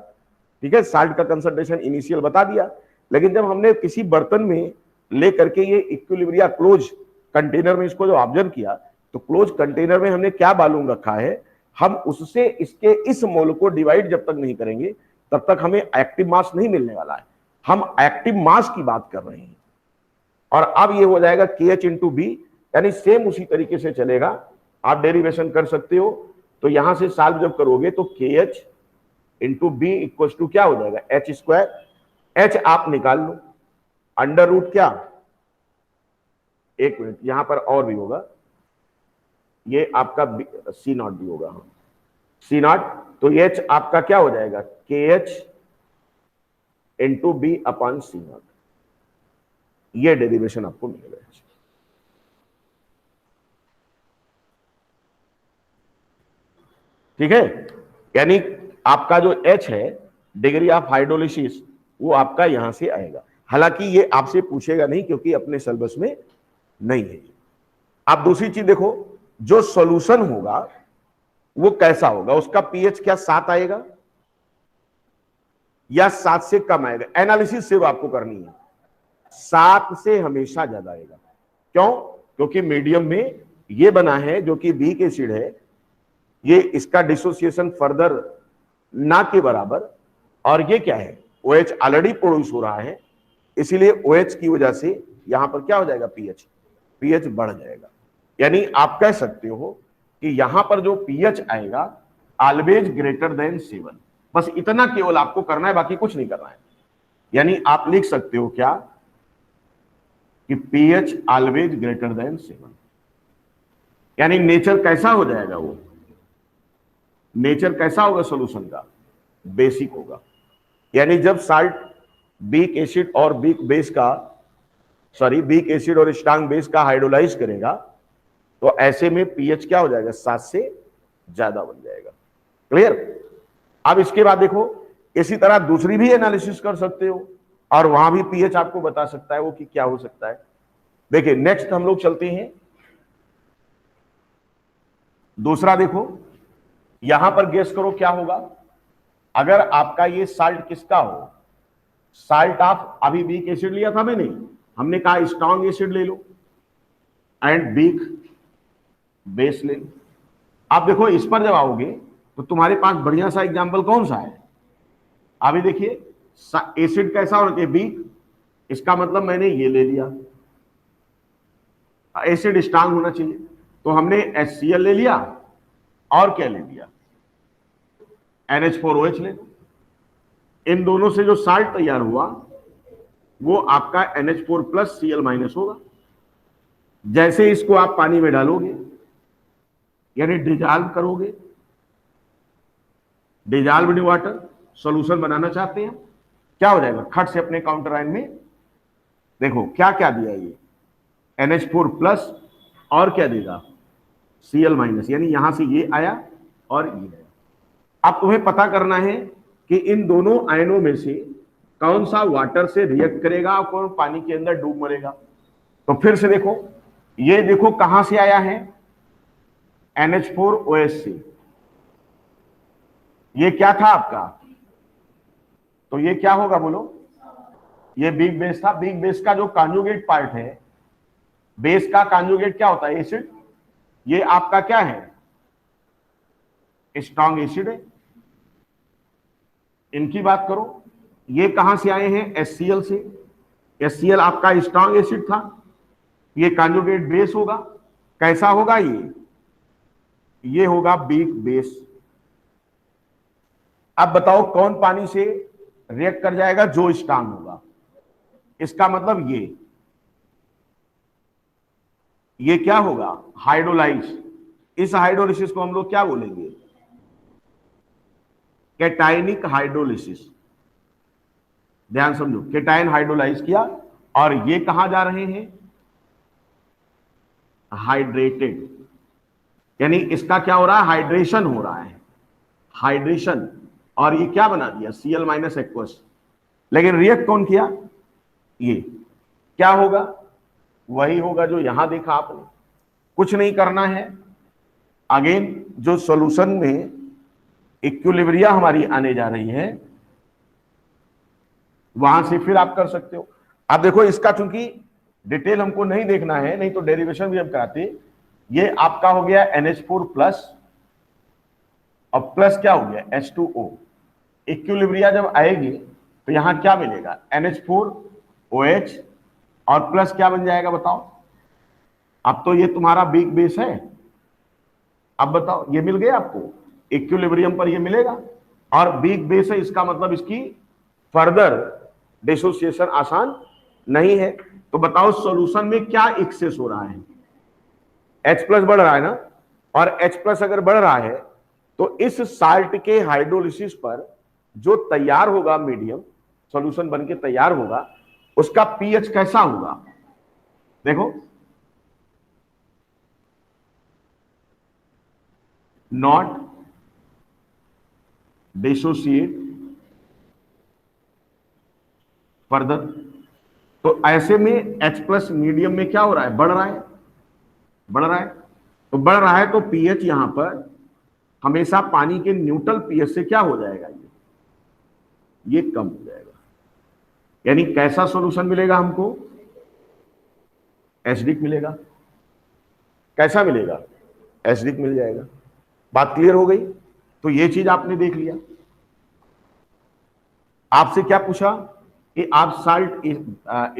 ठीक है, साल्ट का कंसंट्रेशन इनिशियल बता दिया, लेकिन जब हमने किसी बर्तन में ले करके ये इक्विलिब्रिया क्लोज कंटेनर में इसको जो ऑब्जर्व किया, तो क्लोज कंटेनर में हमने क्या मालूम रखा है, हम उससे इसके इस मोल को डिवाइड जब तक नहीं करेंगे तब तक हमें एक्टिव मास नहीं मिलने वाला है। हम एक्टिव मास की बात कर रहे हैं। और अब ये हो जाएगा के एच इंटू बी, यानी सेम उसी तरीके से चलेगा, आप डेरिवेशन कर सकते हो। तो यहां से सॉल्व जब करोगे तो K H into B equal to क्या हो जाएगा, एच स्क्वायर, एच आप निकाल लो, अंडर रूट क्या, 1 मिनट यहां पर और भी होगा, ये आपका सी नॉट भी होगा, सी नॉट, तो एच आपका क्या हो जाएगा, K H into B upon C not, ये डेरिवेशन आपको मिलेगा। ठीक है, यानी आपका जो H है, डिग्री ऑफ हाइड्रोलिसिस, वो आपका यहां से आएगा। हालांकि ये आपसे पूछेगा नहीं, क्योंकि अपने सिलेबस में नहीं है। आप दूसरी चीज देखो, जो सॉल्यूशन होगा वो कैसा होगा, उसका पीएच क्या 7 आएगा या 7 से कम आएगा? एनालिसिस सिर्फ आपको करनी है, 7 से हमेशा ज्यादा आएगा। क्यों? क्योंकि मीडियम में ये बना है जो कि वीक एसिड है, ये इसका डिसोसिएशन फर्दर ना के बराबर, और ये क्या है, OH ऑलरेडी प्रोड्यूस हो रहा है, इसीलिए OH की वजह से यहां पर क्या हो जाएगा, पीएच बढ़ जाएगा। यानी आप कह सकते हो कि यहां पर जो पीएच आएगा ऑलवेज ग्रेटर देन 7, बस इतना केवल आपको करना है, बाकी कुछ नहीं करना है। यानी आप लिख सकते हो क्या कि पीएच ऑलवेज ग्रेटर देन 7, यानी नेचर कैसा हो जाएगा, वो नेचर कैसा होगा सॉल्यूशन का, बेसिक होगा। यानी जब साल्ट वीक एसिड और वीक बेस का, सॉरी वीक एसिड और स्ट्रांग बेस का हाइड्रोलाइज करेगा, तो ऐसे में पीएच क्या हो जाएगा, 7 से ज्यादा बन जाएगा। क्लियर? अब इसके बाद देखो, इसी तरह दूसरी भी एनालिसिस कर सकते हो, और वहां भी पीएच आपको बता सकता है वो कि क्या हो सकता है। देखिए नेक्स्ट हम लोग चलते हैं, दूसरा देखो, यहां पर गेस करो क्या होगा अगर आपका ये साल्ट किसका हो, साल्ट ऑफ, अभी वीक एसिड लिया था मैंने, हमने कहा स्ट्रॉन्ग एसिड ले लो एंड वीक बेस ले लो। आप देखो इस पर जब आओगे तो तुम्हारे पास बढ़िया सा एग्जांपल कौन सा है, अभी देखिए एसिड कैसा होना चाहिए, वीक, इसका मतलब मैंने ये ले लिया, एसिड स्ट्रांग होना चाहिए, तो हमने HCl ले लिया, और क्या ले लिया, NH4OH ले लो। इन दोनों से जो साल्ट तैयार हुआ वो आपका NH4 प्लस Cl- होगा। जैसे इसको आप पानी में डालोगे, यानी डिजॉल्व करोगे, डिजॉल्व इन वाटर, सॉल्यूशन बनाना चाहते हैं, क्या हो जाएगा, खट से अपने काउंटर आयन में देखो क्या क्या दिया, ये NH4 प्लस और क्या देगा, Cl-, यानी यहां से ये आया और ये आया। अब तुम्हें पता करना है कि इन दोनों आयनों में से कौन सा वाटर से रिएक्ट करेगा और कौन पानी के अंदर डूब मरेगा। तो फिर से देखो, ये देखो कहां से आया है, NH4OH से। ये क्या था आपका, तो ये क्या होगा बोलो, ये बिग बेस था। बिग बेस का जो कॉन्जुगेट पार्ट है, बेस का कॉन्जुगेट क्या होता है, एसिड। ये आपका क्या है, स्ट्रॉन्ग एसिड है। इनकी बात करो, ये कहां से आए हैं, HCl से। HCl आपका स्ट्रॉन्ग एसिड था, ये कॉन्जुगेट बेस होगा। कैसा होगा ये होगा वीक बेस। अब बताओ कौन पानी से रिएक्ट कर जाएगा, जो स्ट्रॉन्ग होगा। इसका मतलब ये क्या होगा, हाइड्रोलाइज। इस हाइड्रोलिसिस को हम लोग क्या बोलेंगे, कैटायनिक हाइड्रोलिसिस। ध्यान समझो, कैटायन हाइड्रोलाइज किया और ये कहां जा रहे हैं, हाइड्रेटेड। यानी इसका क्या हो रहा है, हाइड्रेशन हो रहा है, हाइड्रेशन। और ये क्या बना दिया, Cl- एक्वस। लेकिन रिएक्ट कौन किया, ये क्या होगा, वही होगा जो यहां देखा आपने। कुछ नहीं करना है, अगेन जो सॉल्यूशन में इक्विलिब्रिया हमारी आने जा रही है, वहां से फिर आप कर सकते हो। अब देखो इसका चूंकि डिटेल हमको नहीं देखना है, नहीं तो डेरिवेशन भी हम कराते। ये आपका हो गया NH4 प्लस, और प्लस क्या हो गया, H2O। इक्विलिब्रिया जब आएगी तो यहां क्या मिलेगा, NH4OH, और प्लस क्या बन जाएगा बताओ। अब तो ये तुम्हारा बिग बेस है, अब बताओ ये मिल गया आपको, इक्विलिब्रियम पर ये मिलेगा। और बिग बेस है, इसका मतलब इसकी फर्दर डिसोसिएशन आसान नहीं है। तो बताओ सॉल्यूशन में क्या एक्सेस हो रहा है, H+ बढ़ रहा है ना, और H+ अगर बढ़ रहा है तो इस साल्ट के हाइड्रोलिसिस पर जो तैयार होगा मीडियम, सॉल्यूशन बन के तैयार होगा, उसका पीएच कैसा होगा। देखो, नॉट डिसोसिएट फर्दर। तो ऐसे में H+ मीडियम में क्या हो रहा है, बढ़ रहा है, बढ़ रहा है। तो बढ़ रहा है तो पीएच यहां पर हमेशा पानी के न्यूट्रल पीएच से क्या हो जाएगा, ये कम हो जाएगा। यानी कैसा सॉल्यूशन मिलेगा हमको, एसिडिक मिलेगा। कैसा मिलेगा, एसिडिक मिल जाएगा। बात क्लियर हो गई। तो ये चीज आपने देख लिया। आपसे क्या पूछा कि आप साल्ट,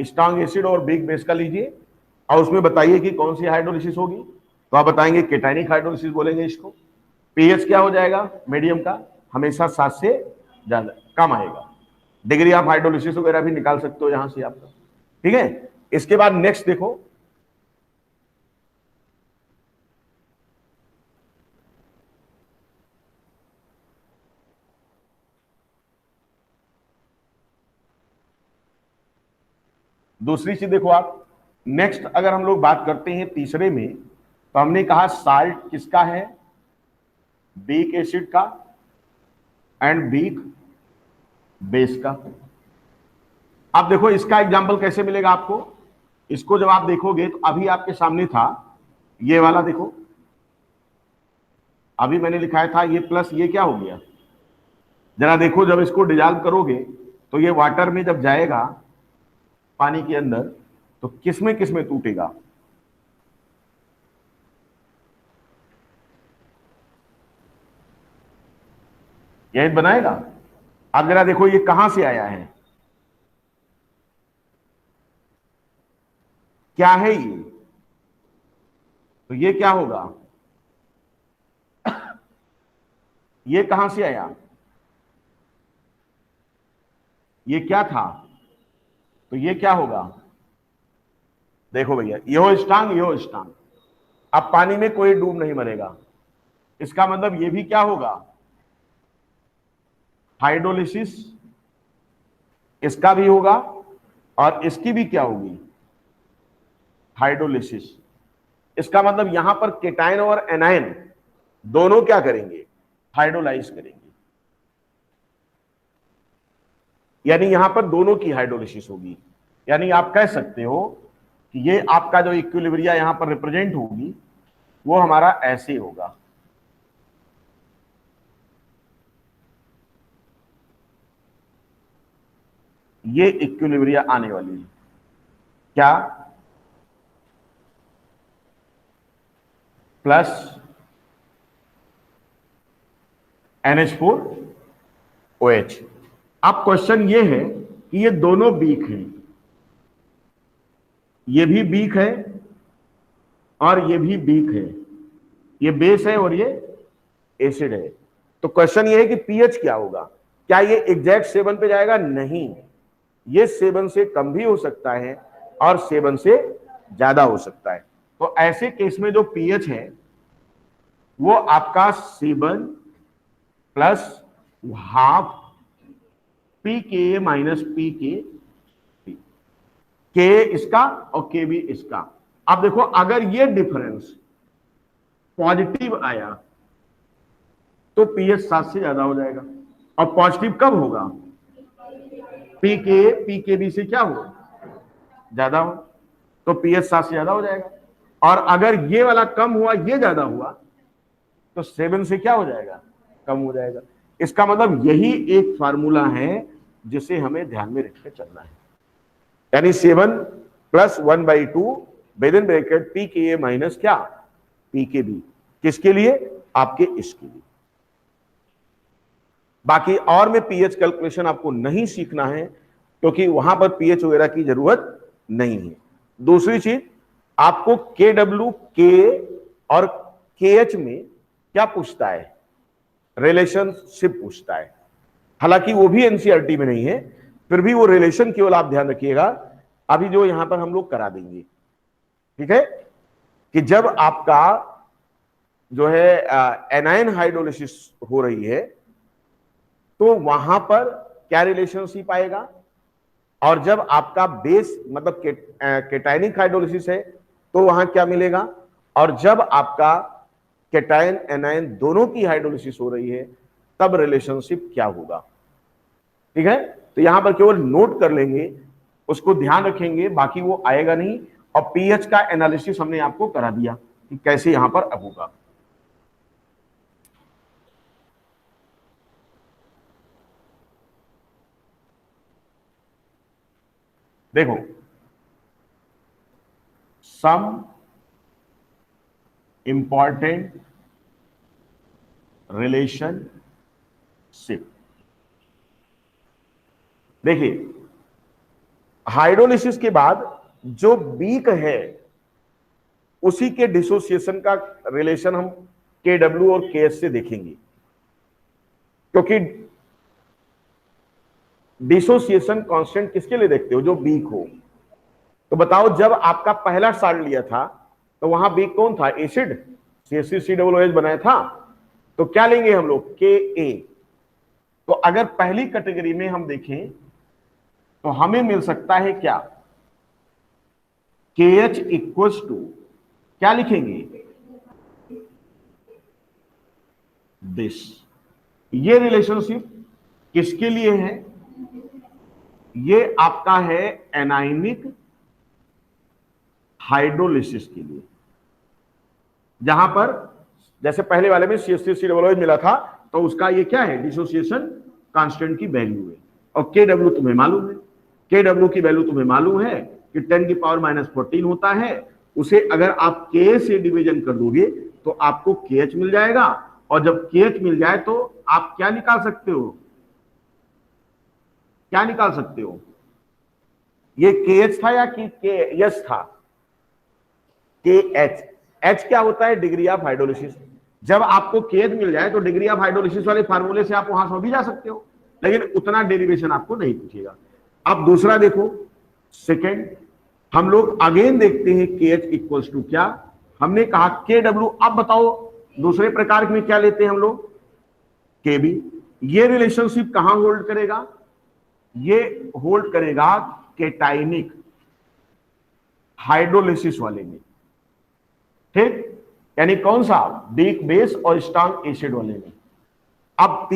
स्ट्रॉन्ग एसिड और बिग बेस का लीजिए और उसमें बताइए कि कौन सी हाइड्रोलिसिस होगी। तो आप बताएंगे कैटायनिक हाइड्रोलिसिस बोलेंगे इसको। पीएच क्या हो जाएगा मीडियम का, हमेशा 7 से ज्यादा कम आएगा। डिग्री ऑफ हाइड्रोलिसिस वगैरह भी निकाल सकते हो यहां से आपका, ठीक है। इसके बाद नेक्स्ट देखो, दूसरी चीज देखो आप। नेक्स्ट अगर हम लोग बात करते हैं तीसरे में, तो हमने कहा साल्ट किसका है, वीक एसिड का एंड वीक बेस का। अब देखो इसका एग्जांपल कैसे मिलेगा आपको। इसको जब आप देखोगे तो अभी आपके सामने था ये वाला, देखो अभी मैंने लिखाया था ये प्लस, ये क्या हो गया, जरा देखो जब इसको डिजॉल्व करोगे तो ये वाटर में जब जाएगा पानी के अंदर तो किसमें किसमें टूटेगा, यही बनाएगा। अब जरा देखो ये कहां से आया है, क्या है ये, तो ये क्या होगा, ये कहां से आया, ये क्या था, तो ये क्या होगा। देखो भैया, ये हो स्ट्रांग, ये हो स्ट्रांग। अब पानी में कोई डूब नहीं मरेगा, इसका मतलब ये भी क्या होगा, हाइड्रोलिसिस इसका भी होगा और इसकी भी क्या होगी, हाइड्रोलिसिस। इसका मतलब यहां पर केटायन और एनायन दोनों क्या करेंगे, हाइड्रोलाइज करेंगे। यानी यहां पर दोनों की हाइड्रोलिसिस होगी। यानी आप कह सकते हो कि ये आपका जो इक्विलिब्रिया यहां पर रिप्रेजेंट होगी वो हमारा ऐसे होगा। ये इक्विलिब्रिया आने वाली है क्या, प्लस NH4OH। अब क्वेश्चन ये है कि ये दोनों वीक हैं, ये भी वीक है और ये भी वीक है, ये बेस है और ये एसिड है। तो क्वेश्चन ये है कि पीएच क्या होगा, क्या ये एग्जैक्ट 7 पे जाएगा? नहीं, ये 7 से कम भी हो सकता है और 7 से ज्यादा हो सकता है। तो ऐसे केस में जो पीएच है वो आपका 7 plus half pKa minus pK, के इसका और के भी इसका। अब देखो अगर ये डिफरेंस पॉजिटिव आया तो पीएच 7 से ज्यादा हो जाएगा, और पॉजिटिव कब होगा? पीकेबी से क्या हो, ज्यादा हो, तो पीएच 7 से ज्यादा हो जाएगा। और अगर ये वाला कम हुआ, ये ज्यादा हुआ, तो 7 से क्या हो जाएगा, कम हो जाएगा। इसका मतलब यही एक फार्मूला है जिसे हमें ध्यान में रख के चलना है। यानी 7 plus 1/2 with in bracket pKa minus क्या, pKb। किसके लिए? आपके इसके लिए। बाकी और में पीएच कैलकुलेशन आपको नहीं सीखना है क्योंकि वहां पर पीएच वगैरह की जरूरत नहीं है। दूसरी चीज, आपको KW, K और KH में क्या पूछता है? रिलेशनशिप पूछता है। हालांकि वो भी एनसीईआरटी में नहीं है, फिर भी वो रिलेशन केवल आप ध्यान रखिएगा, अभी जो यहां पर हम लोग करा देंगे। ठीक है, कि जब आपका जो है एनायन हाइड्रोलिसिस हो रही है तो वहां पर क्या रिलेशनशिप आएगा, और जब आपका बेस मतलब केटायनिक हाइड्रोलिसिस है तो वहां क्या मिलेगा, और जब आपका केटायन एनायन दोनों की हाइड्रोलिसिस हो रही है तब रिलेशनशिप क्या होगा। ठीक है, तो यहां पर केवल नोट कर लेंगे, उसको ध्यान रखेंगे, बाकी वो आएगा नहीं। और पीएच का एनालिसिस हमने आपको करा दिया कि कैसे यहां पर अब होगा। देखो, सम इंपॉर्टेंट रिलेशनशिप। देखिए, हाइड्रोलिसिस के बाद जो वीक है उसी के डिसोसिएशन का रिलेशन हम KW और KH से देखेंगे, क्योंकि डिसोसिएशन कांस्टेंट किसके लिए देखते हो? जो वीक हो। तो बताओ, जब आपका पहला साल्ट लिया था तो वहां वीक कौन था? एसिड, CH3COOH बनाया था। तो क्या लेंगे हम लोग? Ka। तो अगर पहली कैटेगरी में हम देखें तो हमें मिल सकता है क्या? KH इक्वल्स टू क्या लिखेंगे? दिस। ये रिलेशनशिप किसके लिए है? ये आपका है एनाइनिक हाइड्रोलिसिस के लिए, जहां पर जैसे पहले वाले में CH3COOH मिला था तो उसका ये क्या है? डिसोसिएशन कांस्टेंट की वैल्यू है। और KW तुम्हें मालूम है, KW की वैल्यू तुम्हें मालूम है कि 10⁻⁻14 होता है। उसे अगर आप K से डिवीजन कर दोगे तो आपको KH मिल जाएगा, और जब KH मिल जाए तो आप क्या निकाल सकते हो? क्या निकाल सकते हो? ये KH था या कि KS था? KH। H क्या होता है? Degree of hydrolysis. जब आपको KH मिल जाए तो डिग्री ऑफ हाइड्रोलिसिस वाले फार्मूले से आप वहां से भी जा सकते हो, लेकिन उतना डेरिवेशन आपको नहीं पूछेगा। अब दूसरा देखो, सेकेंड हम लोग अगेन देखते हैं KH इक्वल्स टू क्या? हमने कहा KW। अब बताओ दूसरे प्रकार में क्या लेते हैं हम लोग? KB। ये रिलेशनशिप कहां होल्ड करेगा? ये होल्ड करेगा केटाइनिक हाइड्रोलिसिस वाले में। ठीक, यानी कौन सा? वीक बेस और स्ट्रांग एसिड वाले में। अब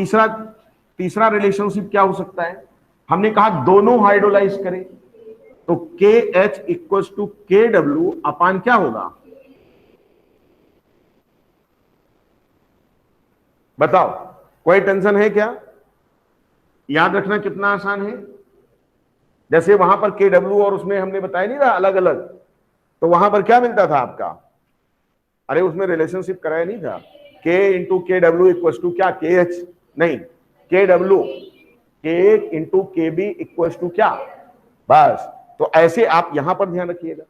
तीसरा रिलेशनशिप क्या हो सकता है? हमने कहा दोनों हाइड्रोलाइज करें, तो के एच इक्वल टू के डब्ल्यू अपान क्या होगा, बताओ, कोई टेंशन है क्या? याद रखना कितना आसान है। जैसे वहां पर के डब्ल्यू और उसमें हमने बताया नहीं था अलग अलग, तो वहां पर क्या मिलता था आपका, अरे उसमें रिलेशनशिप कराया नहीं था, के इंटू के डब्ल्यू इक्वल टू क्या, के एच नहीं, के डब्ल्यू के इंटू के बी इक्वल टू क्या, बस। तो ऐसे आप यहां पर ध्यान रखिएगा।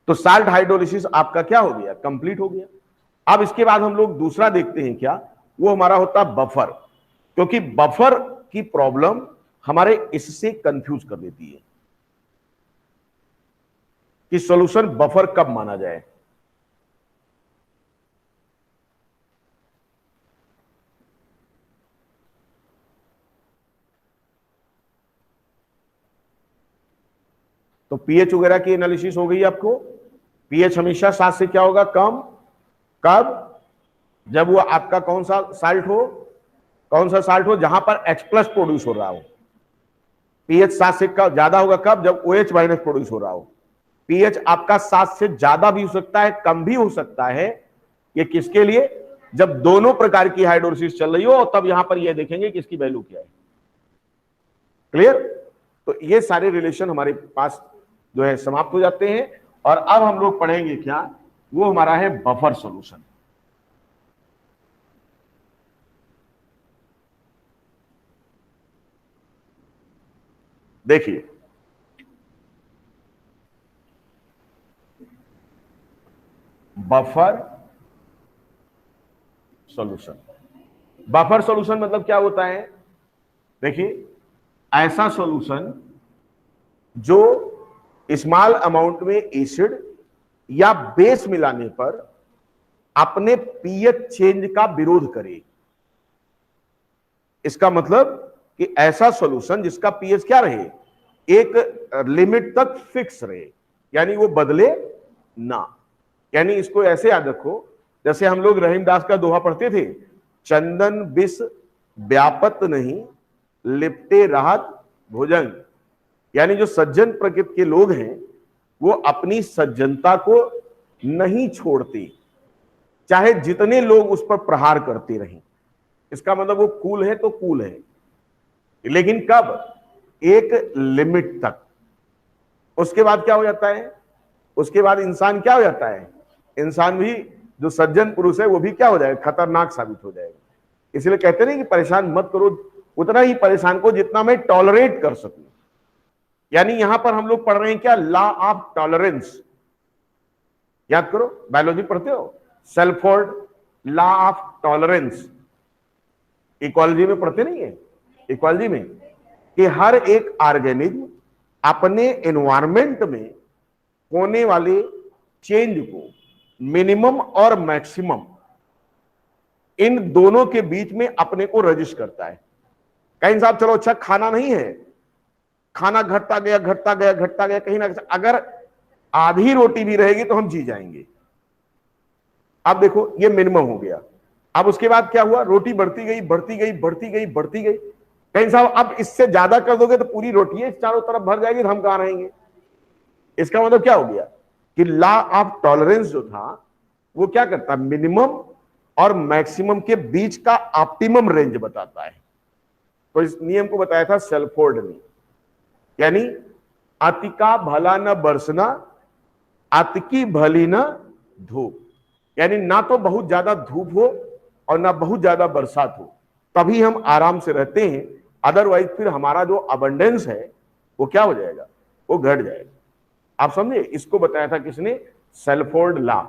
तो साल्ट हाइड्रोलिसिस आपका क्या हो गया, कंप्लीट हो गया। अब इसके बाद हम लोग दूसरा देखते हैं क्या, वो हमारा होता है बफर, क्योंकि बफर की प्रॉब्लम हमारे इससे कंफ्यूज कर देती है कि सॉल्यूशन बफर कब माना जाए। तो पीएच वगैरह की एनालिसिस हो गई आपको। पीएच हमेशा 7 से क्या होगा, कम। कब, जब वो आपका कौन सा साल्ट हो, कौन सा साल्ट हो जहां पर H प्लस प्रोड्यूस हो रहा हो। पीएच 7 से ज्यादा होगा कब, जब OH माइनस प्रोड्यूस हो रहा हो। पीएच आपका 7 से ज्यादा भी हो सकता है, कम भी हो सकता है। ये किसके लिए, जब दोनों प्रकार की हाइड्रोलिसिस चल रही हो, तब यहां पर ये देखेंगे कि इसकी वैल्यू क्या है। क्लियर। तो ये सारे रिलेशन हमारे पास जो है समाप्त हो जाते हैं। और अब हम लोग पढ़ेंगे क्या, वो हमारा है बफर सॉल्यूशन। देखिए, बफर सॉल्यूशन, बफर सॉल्यूशन मतलब क्या होता है, देखिए ऐसा सॉल्यूशन जो स्मॉल अमाउंट में एसिड या बेस मिलाने पर अपने पीएच चेंज का विरोध करे। इसका मतलब कि ऐसा सॉल्यूशन जिसका पीएच क्या रहे, एक लिमिट तक फिक्स रहे, यानी वो बदले ना। यानी इसको ऐसे याद रखो, जैसे हम लोग रहीमदास का दोहा पढ़ते थे, चंदन बिस व्यापत नहीं, लिपटे राहत भुजंग। यानी जो सज्जन प्रकृति के लोग हैं वो अपनी सज्जनता को नहीं छोड़ते, चाहे जितने लोग उस पर प्रहार करते रहें। इसका मतलब वो कूल है तो कूल है, लेकिन कब, एक लिमिट तक। उसके बाद क्या हो जाता है, उसके बाद इंसान क्या हो जाता है, इंसान भी जो सज्जन पुरुष है वो भी क्या हो जाएगा, खतरनाक साबित हो जाएगा। इसलिए कहते नहीं कि परेशान मत करो, उतना ही परेशान को जितना मैं टॉलरेट कर सकूं। यानी यहां पर हम लोग पढ़ रहे हैं क्या, लॉ ऑफ टॉलरेंस। याद करो, बायोलॉजी पढ़ते हो, Salford law of tolerance. Ecology में पढ़ते नहीं है, इकोलॉजी में, कि हर एक ऑर्गेनिज्म अपने एनवायरमेंट में होने वाले चेंज को मिनिमम और मैक्सिमम इन दोनों के बीच में अपने को रजिस्ट करता है। कहीं साहब चलो अच्छा खाना नहीं है, खाना घटता गया घटता गया घटता गया, कहीं ना कहीं अगर आधी रोटी भी रहेगी तो हम जी जाएंगे। अब देखो ये मिनिमम हो गया। अब उसके बाद क्या हुआ, रोटी बढ़ती गई बढ़ती गई बढ़ती गई बढ़ती गई। कहीं साहब अब इससे ज्यादा कर दोगे तो पूरी रोटी चारों तरफ भर जाएगी तो हम कहां रहेंगे। इसका मतलब क्या हो गया कि लॉ ऑफ टॉलरेंस जो था वो क्या करता है, मिनिमम और मैक्सिमम के बीच का ऑप्टिमम रेंज बताता है। तो इस नियम को बताया था सेल्फोर्ड ने, यानी अतिका भला न बरसना, अतिकी भली न धूप। यानी ना तो बहुत ज्यादा धूप हो और ना बहुत ज्यादा बरसात हो, तभी हम आराम से रहते हैं। अदरवाइज फिर हमारा जो अबंडेंस है वो क्या हो जाएगा, वो घट जाएगा। आप समझे, इसको बताया था किसने, सेल्फोर्ड लॉ।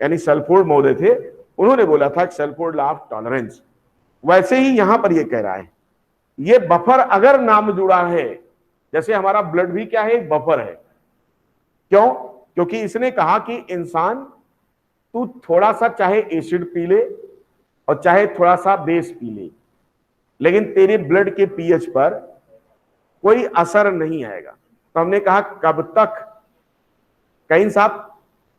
यानी सेल्फोर्ड महोदय थे, उन्होंने बोला था सेल्फोर्ड लॉ ऑफ टॉलरेंस। वैसे ही यहां पर ये कह रहा है, ये बफर अगर नाम जुड़ा है, जैसे हमारा ब्लड भी क्या है, एक बफर है। क्यों, क्योंकि इसने कहा कि इंसान तू थोड़ा सा चाहे एसिड पी ले और चाहे थोड़ा सा बेस पी ले, लेकिन तेरे ब्लड के पीएच पर कोई असर नहीं आएगा। तो हमने कहा कब तक, कहीं साहब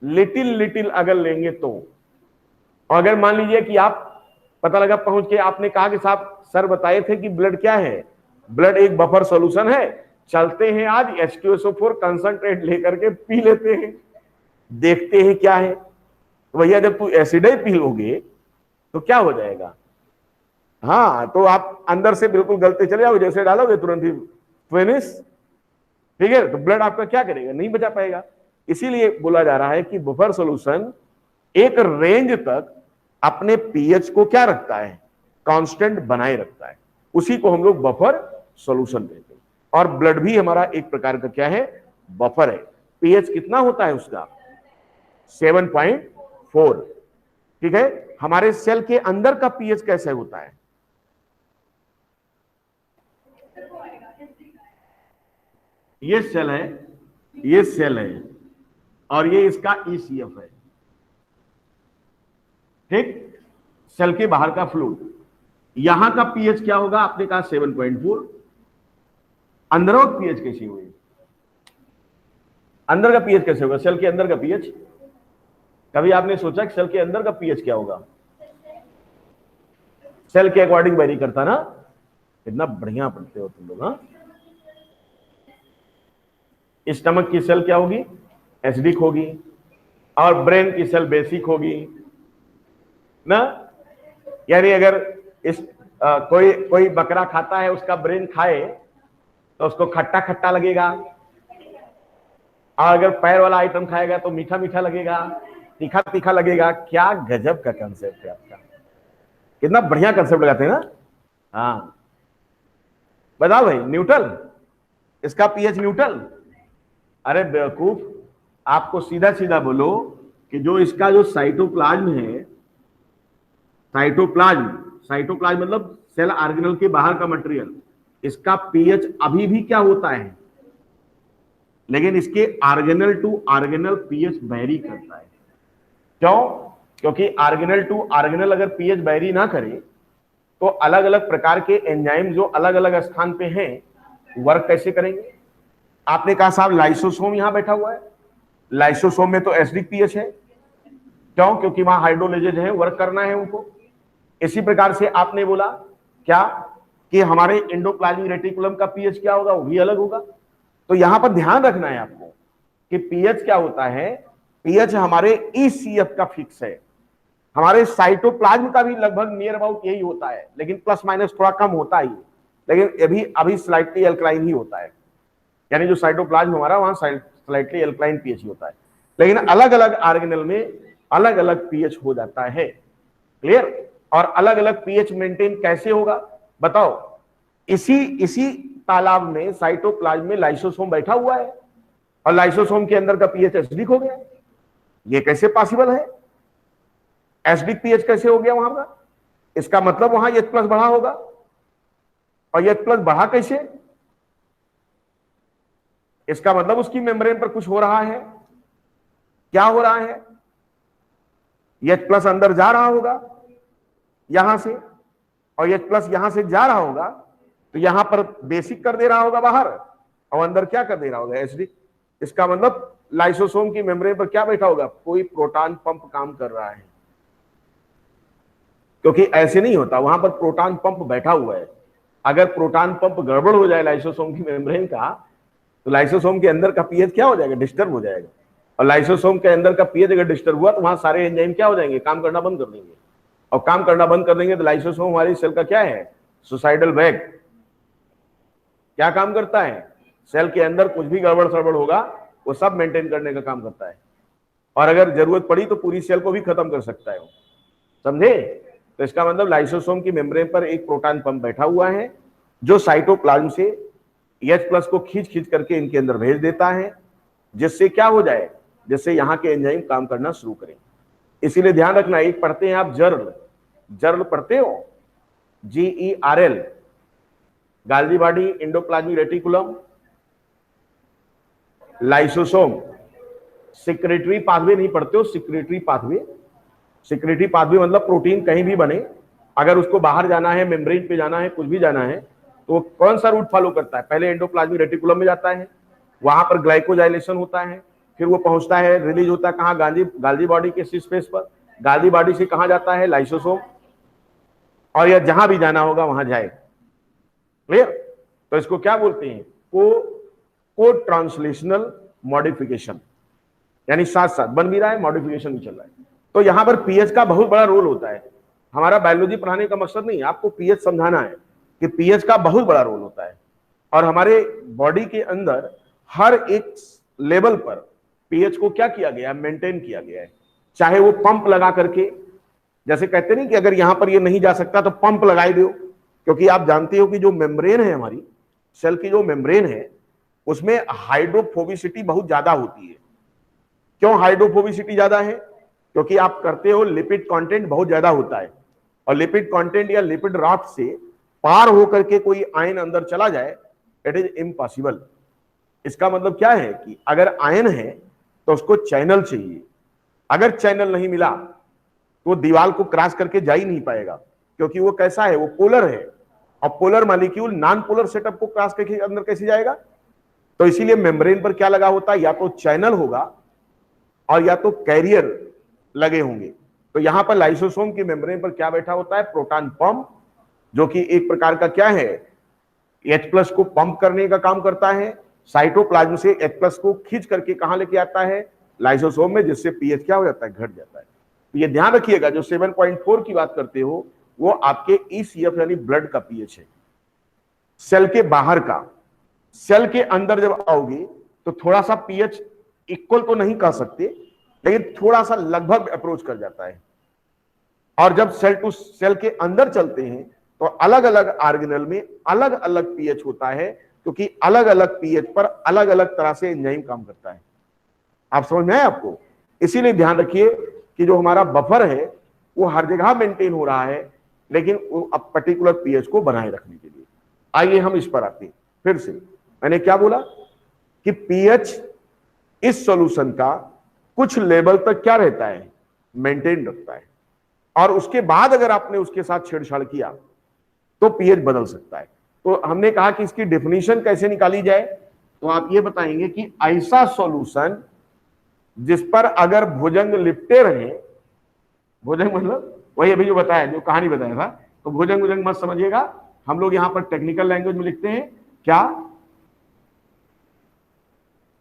लिटिल लिटिल अगर लेंगे तो। और अगर मान लीजिए कि आप पता लगा पहुंच के आपने कहा कि साहब सर बताए थे कि ब्लड क्या है, ब्लड एक बफर सॉल्यूशन है, चलते हैं आज H2SO4 कंसंट्रेट लेकर के पी लेते हैं, देखते हैं क्या है। तो भैया जब तू एसिड ही पी लोगे तो क्या हो जाएगा? हाँ, तो आप अंदर से बिल्कुल गलते चले जाओगे, जैसे डालोगे तुरंत ही फिनिश। ठीक है, तो ब्लड आपका क्या करेगा? नहीं बचा पाएगा। इसीलिए बोला जा रहा है कि बफर सॉल्यूशन एक रेंज तक अपने पीएच को क्या रखता है? कांस्टेंट बनाए रखता है, उसी को हम लोग बफर सॉल्यूशन कहते हैं। और ब्लड भी हमारा एक प्रकार का क्या है? बफर है। पीएच कितना होता है उसका? 7.4। ठीक है, हमारे सेल के अंदर का पीएच कैसे होता है? ये सेल है, ये सेल है, और ये इसका ईसीएफ है। ठीक, सेल के बाहर का फ्लूइड, यहां का पीएच क्या होगा? आपने कहा 7.4। अंदर का पीएच कैसी हुई? अंदर का पीएच कैसे होगा? सेल के अंदर का पीएच कभी आपने सोचा कि सेल के अंदर का पीएच क्या होगा? सेल के अकॉर्डिंग वेरी करता ना। कितना बढ़िया पढ़ते हो तुम लोग। हाँ, स्टमक की सेल क्या होगी? एसिडिक होगी, और ब्रेन की सेल बेसिक होगी ना। यानी अगर इस कोई बकरा खाता है, उसका ब्रेन खाए तो उसको खट्टा खट्टा लगेगा, और अगर पैर वाला आइटम खाएगा तो मीठा मीठा लगेगा, तीखा तीखा लगेगा। क्या गजब का कंसेप्ट है आपका, कितना बढ़िया कंसेप्ट लगाते हैं ना। हाँ, बताओ भाई, न्यूट्रल, इसका पीएच न्यूट्रल। अरे बेवकूफ, आपको सीधा सीधा बोलो कि जो इसका जो साइटोप्लाज्म है, साइटोप्लाज्म मतलब सेल ऑर्गेनल के बाहर का मटेरियल, इसका पीएच अभी भी क्या होता है? लेकिन इसके organelle to organelle pH vary करता है। क्यों? क्योंकि ऑर्गेनल टू ऑर्गेनल अगर पीएच वेरी ना करे तो अलग अलग प्रकार के एंजाइम जो अलग अलग स्थान पे हैं वर्क कैसे करेंगे? आपने कहा साहब लाइसोसोम यहां बैठा हुआ है, लाइसोसोम में तो एसिडिक पीएच है। क्यों? क्योंकि वहां हाइड्रोलेजेज है, वर्क करना है उनको। इसी प्रकार से आपने बोला क्या कि हमारे एंडोप्लाज्मिक रेटिकुलम का पीएच क्या होगा? वो भी अलग होगा। तो यहां पर ध्यान रखना है आपको कि पीएच क्या होता है। पीएच हमारे ईसीएफ का फिक्स है, हमारे साइटोप्लाज्म का भी लगभग नियर अबाउट यही होता है, लेकिन प्लस माइनस थोड़ा कम होता ही, लेकिन अभी स्लाइटली अल्कलाइन ही होता है। यानी जो साइटोप्लाज्म हमारा वहां स्लाइटली अल्कलाइन पीएच ही होता है, लेकिन अलग अलग ऑर्गेनल में अलग अलग पीएच हो जाता है। क्लियर? और अलग अलग पीएच मेंटेन कैसे होगा बताओ? इसी तालाब में साइटोप्लाज्म में लाइसोसोम बैठा हुआ है, और लाइसोसोम के अंदर का पीएच एसिडिक हो गया। ये कैसे पॉसिबल है? एसिडिक पीएच कैसे हो गया वहां का? इसका मतलब वहां H+ बढ़ा होगा, और H+ बढ़ा कैसे? इसका मतलब उसकी मेम्ब्रेन पर कुछ हो रहा है। क्या हो रहा है? H+ अंदर जा रहा होगा यहां से, और H+ यहां से जा रहा होगा, तो यहां पर बेसिक कर दे रहा होगा बाहर, और अंदर क्या कर दे रहा होगा? एसिडिक। इसका मतलब लाइसोसोम की मेम्ब्रेन पर क्या बैठा होगा? कोई प्रोटॉन पंप काम कर रहा है, क्योंकि ऐसे नहीं होता, वहां पर प्रोटॉन पंप बैठा हुआ है। अगर प्रोटॉन पंप गड़बड़ हो जाए लाइसोसोम की मेम्ब्रेन का, तो लाइसोसोम के अंदर का पीएच क्या हो जाएगा? डिस्टर्ब हो जाएगा। और लाइसोसोम के अंदर का पीएच अगर डिस्टर्ब हुआ तो वहां सारे एंजाइम क्या हो जाएंगे? काम करना बंद कर देंगे, और काम करना बंद कर देंगे तो लाइसोसोम हमारी सेल का क्या है? Suicidal bag. क्या काम करता है? सेल के अंदर कुछ भी गड़बड़ सड़बड़ होगा वो सब मेंटेन करने का काम करता है, और अगर जरूरत पड़ी तो पूरी सेल को भी खत्म कर सकता है वो। समझे? तो इसका मतलब लाइसोसोम की मेम्ब्रेन पर एक प्रोटॉन पंप बैठा हुआ है जो साइटोप्लाज्म से H+ को खींच खींच करके इनके अंदर भेज देता है, जिससे क्या हो जाए? जिससे यहाँ के एंजाइम काम करना शुरू करें। इसीलिए ध्यान रखना, एक पढ़ते हैं आप जर्ल पढ़ते हो, GERL, Golgi body, endoplasmic reticulum, lysosome. Secretory pathway नहीं पढ़ते हो? सिक्रेटरी पाथवे, सिक्रेटरी पाथवे मतलब प्रोटीन कहीं भी बने, अगर उसको बाहर जाना है, मेम्ब्रेन पे जाना है, कुछ भी जाना है, तो कौन सा रूट फॉलो करता है? पहले एंडोप्लाज्मिक रेटिकुलम में जाता है, वहां पर ग्लाइकोजाइलेशन होता है, फिर वो पहुंचता है, रिलीज होता है कहाँ? गाल्गी बॉडी के स्पेस पर। गाल्गी बॉडी से कहां जाता है? लाइसोसोम, और यह जहां भी जाना होगा वहां जाए। क्लियर? तो इसको क्या बोलते हैं? को ट्रांसलेशनल मॉडिफिकेशन, यानी साथ साथ बन भी रहा है, मॉडिफिकेशन भी चल रहा है। तो यहां पर पीएच का बहुत बड़ा रोल होता है। हमारा बायोलॉजी पढ़ाने का मकसद नहीं, आपको पीएच समझाना है कि पीएच का बहुत बड़ा रोल होता है। और हमारे बॉडी के अंदर हर एक लेवल पर पीएच को क्या किया गया है? मेंटेन किया गया है। चाहे वो पंप लगा करके, जैसे कहते नहीं कि अगर यहां पर ये नहीं जा सकता तो पंप लगाई दो, क्योंकि आप जानते हो कि जो मेम्ब्रेन है, हमारी सेल की जो मेम्ब्रेन है, उसमें हाइड्रोफोबिसिटी बहुत ज्यादा होती है। क्यों हाइड्रोफोबिसिटी ज्यादा है? क्योंकि आप करते हो लिपिड कंटेंट बहुत ज्यादा होता है, और लिपिड कंटेंट या लिपिड राफ्ट से पार होकर के कोई आयन अंदर चला जाए, इट इज इम्पॉसिबल। इसका मतलब क्या है कि अगर आयन है तो उसको चैनल चाहिए। अगर चैनल नहीं मिला तो वो दीवार को क्रॉस करके जा ही नहीं पाएगा, क्योंकि वो कैसा है? वो पोलर है, और polar molecule non polar setup को क्रॉस करके अंदर कैसे जाएगा? तो इसीलिए मेम्ब्रेन पर क्या लगा होता है? या तो चैनल होगा और या तो कैरियर लगे होंगे। तो यहां पर लाइसोसोम की मेम्ब्रेन पर क्या बैठा होता है? प्रोटॉन पंप, जो कि एक प्रकार का क्या है? H+ को पंप करने का काम करता है। साइटोप्लाज्म से H+ को खींच करके कहां लेके आता है? लाइसोसोम में, जिससे पीएच क्या हो जाता है? घट जाता है। तो ये ध्यान रखिएगा, जो 7.4 की बात करते हो वो आपके ECF यानी ब्लड का पीएच है, सेल के बाहर का। सेल के अंदर जब आओगे तो थोड़ा सा पीएच इक्वल तो नहीं कह सकते, लेकिन थोड़ा सा लगभग अप्रोच कर जाता है। और जब सेल टू सेल के अंदर चलते हैं तो अलग अलग ऑर्गेनेल में अलग अलग पीएच होता है, क्योंकि अलग अलग पीएच पर अलग अलग तरह से एंजाइम काम करता है। आप समझ में आए आपको? इसीलिए ध्यान रखिए कि जो हमारा बफर है वो हर जगह मेंटेन हो रहा है, लेकिन वो अब पर्टिकुलर पीएच को बनाए रखने के लिए। आइए हम इस पर आते हैं। फिर से मैंने क्या बोला कि पीएच इस सॉल्यूशन का कुछ लेवल तक क्या रहता है? मेंटेन रखता है, और उसके बाद अगर आपने उसके साथ छेड़छाड़ किया तो पीएच बदल सकता है। तो हमने कहा कि इसकी डेफिनेशन कैसे निकाली जाए, तो आप ये बताएंगे कि ऐसा सॉल्यूशन जिस पर अगर भुजंग लिपटे रहे, भुजंग मतलब वही अभी जो बताया, जो कहानी बताया था, तो भुजंग भुजंग मत समझिएगा, हम लोग यहां पर टेक्निकल लैंग्वेज में लिखते हैं क्या?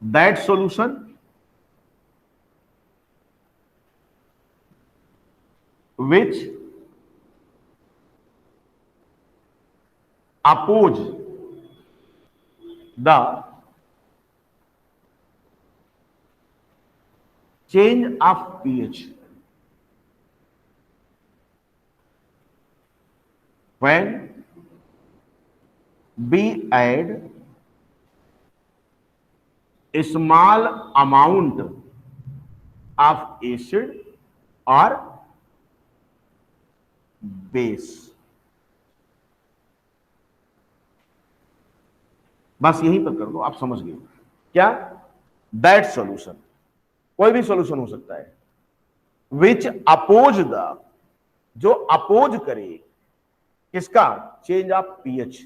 That solution which oppose the change of pH when we add a small amount of acid or base. बस यहीं पर कर दो, आप समझ गए क्या? दैट सॉल्यूशन, कोई भी सॉल्यूशन हो सकता है, विच अपोज द, जो अपोज करे किसका? Change of pH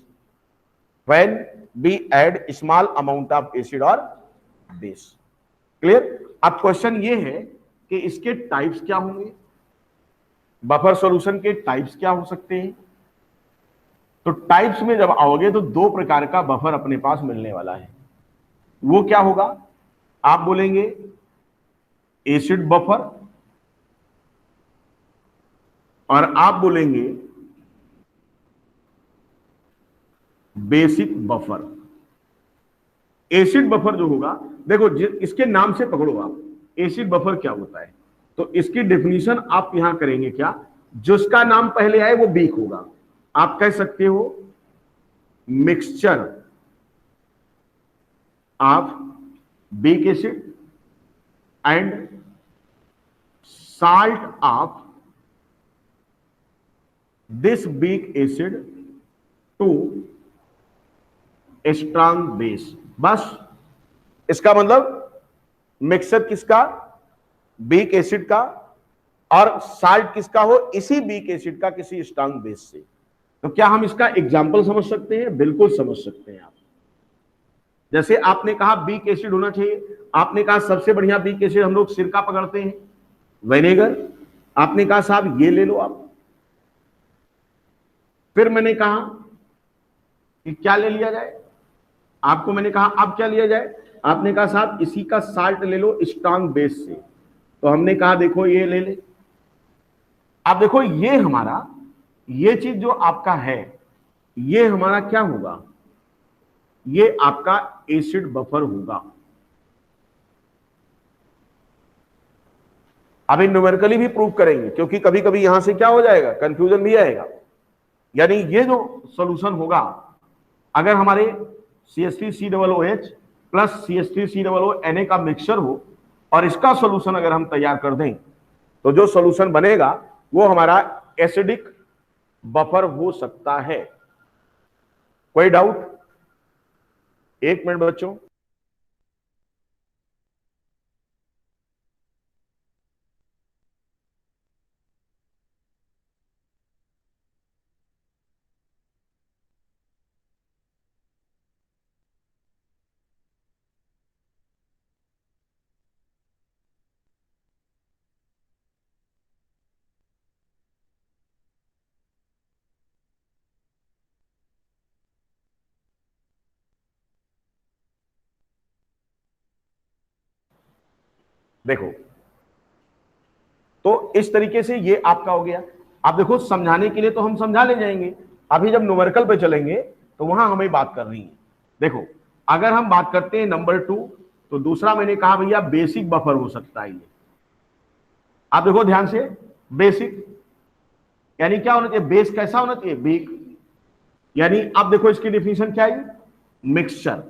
when we add small amount of acid और बेस। क्लियर? अब क्वेश्चन ये है कि इसके टाइप्स क्या होंगे, बफर सॉल्यूशन के टाइप्स क्या हो सकते हैं। तो टाइप्स में जब आओगे तो दो प्रकार का बफर अपने पास मिलने वाला है। वो क्या होगा? आप बोलेंगे एसिड बफर, और आप बोलेंगे बेसिक बफर। एसिड बफर जो होगा, देखो इसके नाम से पकड़ो आप, एसिड बफर क्या होता है। तो इसकी डेफिनेशन आप यहां करेंगे क्या? जिसका नाम पहले आए वो वीक होगा। आप कह सकते हो mixture of weak acid and salt of this weak acid to strong base. बस इसका मतलब मिक्सचर किसका? वीक एसिड का, और साल्ट किसका हो? इसी वीक एसिड का किसी स्ट्रॉन्ग बेस से। तो क्या हम इसका एग्जांपल समझ सकते हैं? बिल्कुल समझ सकते हैं आप। जैसे आपने कहा वीक एसिड होना चाहिए, आपने कहा सबसे बढ़िया वीक एसिड हम लोग सिरका पकड़ते हैं, विनेगर। आपने कहा साहब ये ले लो आप। फिर मैंने कहा कि क्या ले लिया जाए। आपको मैंने कहा अब क्या लिया जाए, आपने कहा साहब इसी का साल्ट ले लो स्ट्रांग बेस से, तो हमने कहा देखो ये ले ले। अब देखो ये हमारा, ये चीज जो आपका है ये हमारा क्या होगा, ये आपका एसिड बफर होगा। अभी न्यूमेरिकली भी प्रूव करेंगे, क्योंकि कभी कभी यहां से क्या हो जाएगा, कंफ्यूजन भी आएगा। यानी ये जो सॉल्यूशन होगा, अगर हमारे CH3COOH प्लस CH3COO Na का मिक्सचर हो और इसका सॉल्यूशन अगर हम तैयार कर दें, तो जो सॉल्यूशन बनेगा वो हमारा एसिडिक बफर हो सकता है। कोई डाउट? एक मिनट बच्चों। देखो, तो इस तरीके से ये आपका हो गया। अब देखो समझाने के लिए तो हम समझा ले जाएंगे, अभी जब न्यूमेरिकल पे चलेंगे तो वहां हमें बात करनी है। देखो, अगर हम बात करते हैं नंबर 2, तो दूसरा मैंने कहा भैया बेसिक बफर हो सकता है ये। आप देखो ध्यान से, बेसिक यानी क्या होना चाहिए, बेस कैसा होना चाहिए, बिग। यानी अब देखो इसकी डिफिनेशन क्या है, मिक्सचर।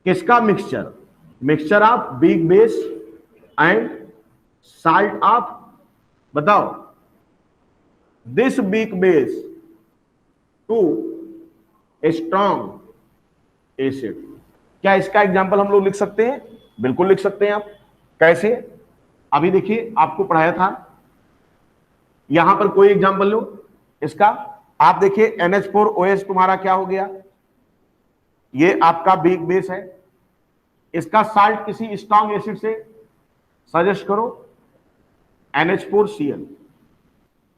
किसका mixture, mixture of big base and salt of, बताओ, this big base to strong acid. क्या इसका एग्जांपल हम लोग लिख सकते हैं? बिल्कुल लिख सकते हैं। आप कैसे? अभी देखिए आपको पढ़ाया था, यहां पर कोई एग्जांपल लो इसका। आप देखिए NH4OH तुम्हारा क्या हो गया, ये आपका बिग बेस है। इसका साल्ट किसी स्ट्रॉन्ग एसिड से सजेस्ट करो, NH4Cl,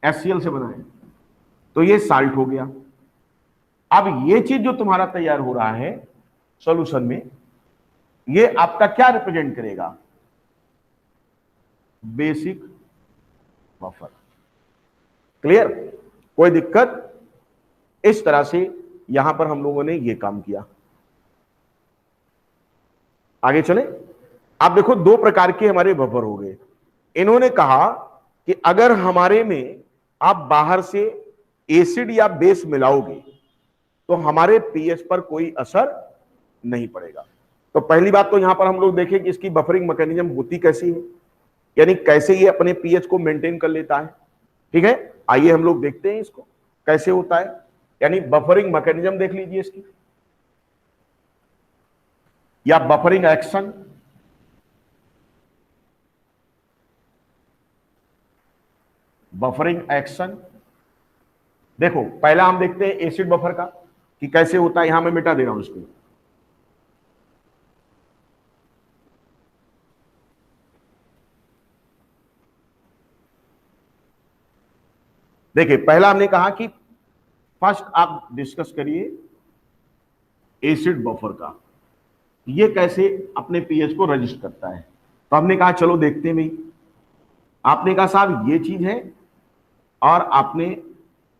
HCl से बना है, तो ये साल्ट हो गया। अब ये चीज जो तुम्हारा तैयार हो रहा है सॉल्यूशन में, ये आपका क्या रिप्रेजेंट करेगा, बेसिक बफर। क्लियर? कोई दिक्कत? इस तरह से यहां पर हम लोगों ने ये काम किया। आगे चले। आप देखो दो प्रकार के हमारे बफर हो गए। इन्होंने कहा कि अगर हमारे में आप बाहर से एसिड या बेस मिलाओगे तो हमारे पीएच पर कोई असर नहीं पड़ेगा। तो पहली बात तो यहां पर हम लोग देखें कि इसकी बफरिंग मैकेनिज्म होती कैसी है, यानी कैसे ये अपने पीएच को मेंटेन कर लेता है। ठीक है, आइए हम लोग देखते हैं इसको कैसे होता है। यानी बफरिंग मैकेनिज्म देख लीजिए इसकी, या बफरिंग एक्शन। बफरिंग एक्शन देखो, पहला हम देखते हैं एसिड बफर का कि कैसे होता है। यहां मैं मिटा दे रहा हूं इसको। देखिए, पहला हमने कहा कि फर्स्ट आप डिस्कस करिए एसिड बफर का, ये कैसे अपने पीएच को रजिस्टर करता है। तो हमने कहा चलो देखते हैं भाई। आपने कहा साहब ये चीज है और आपने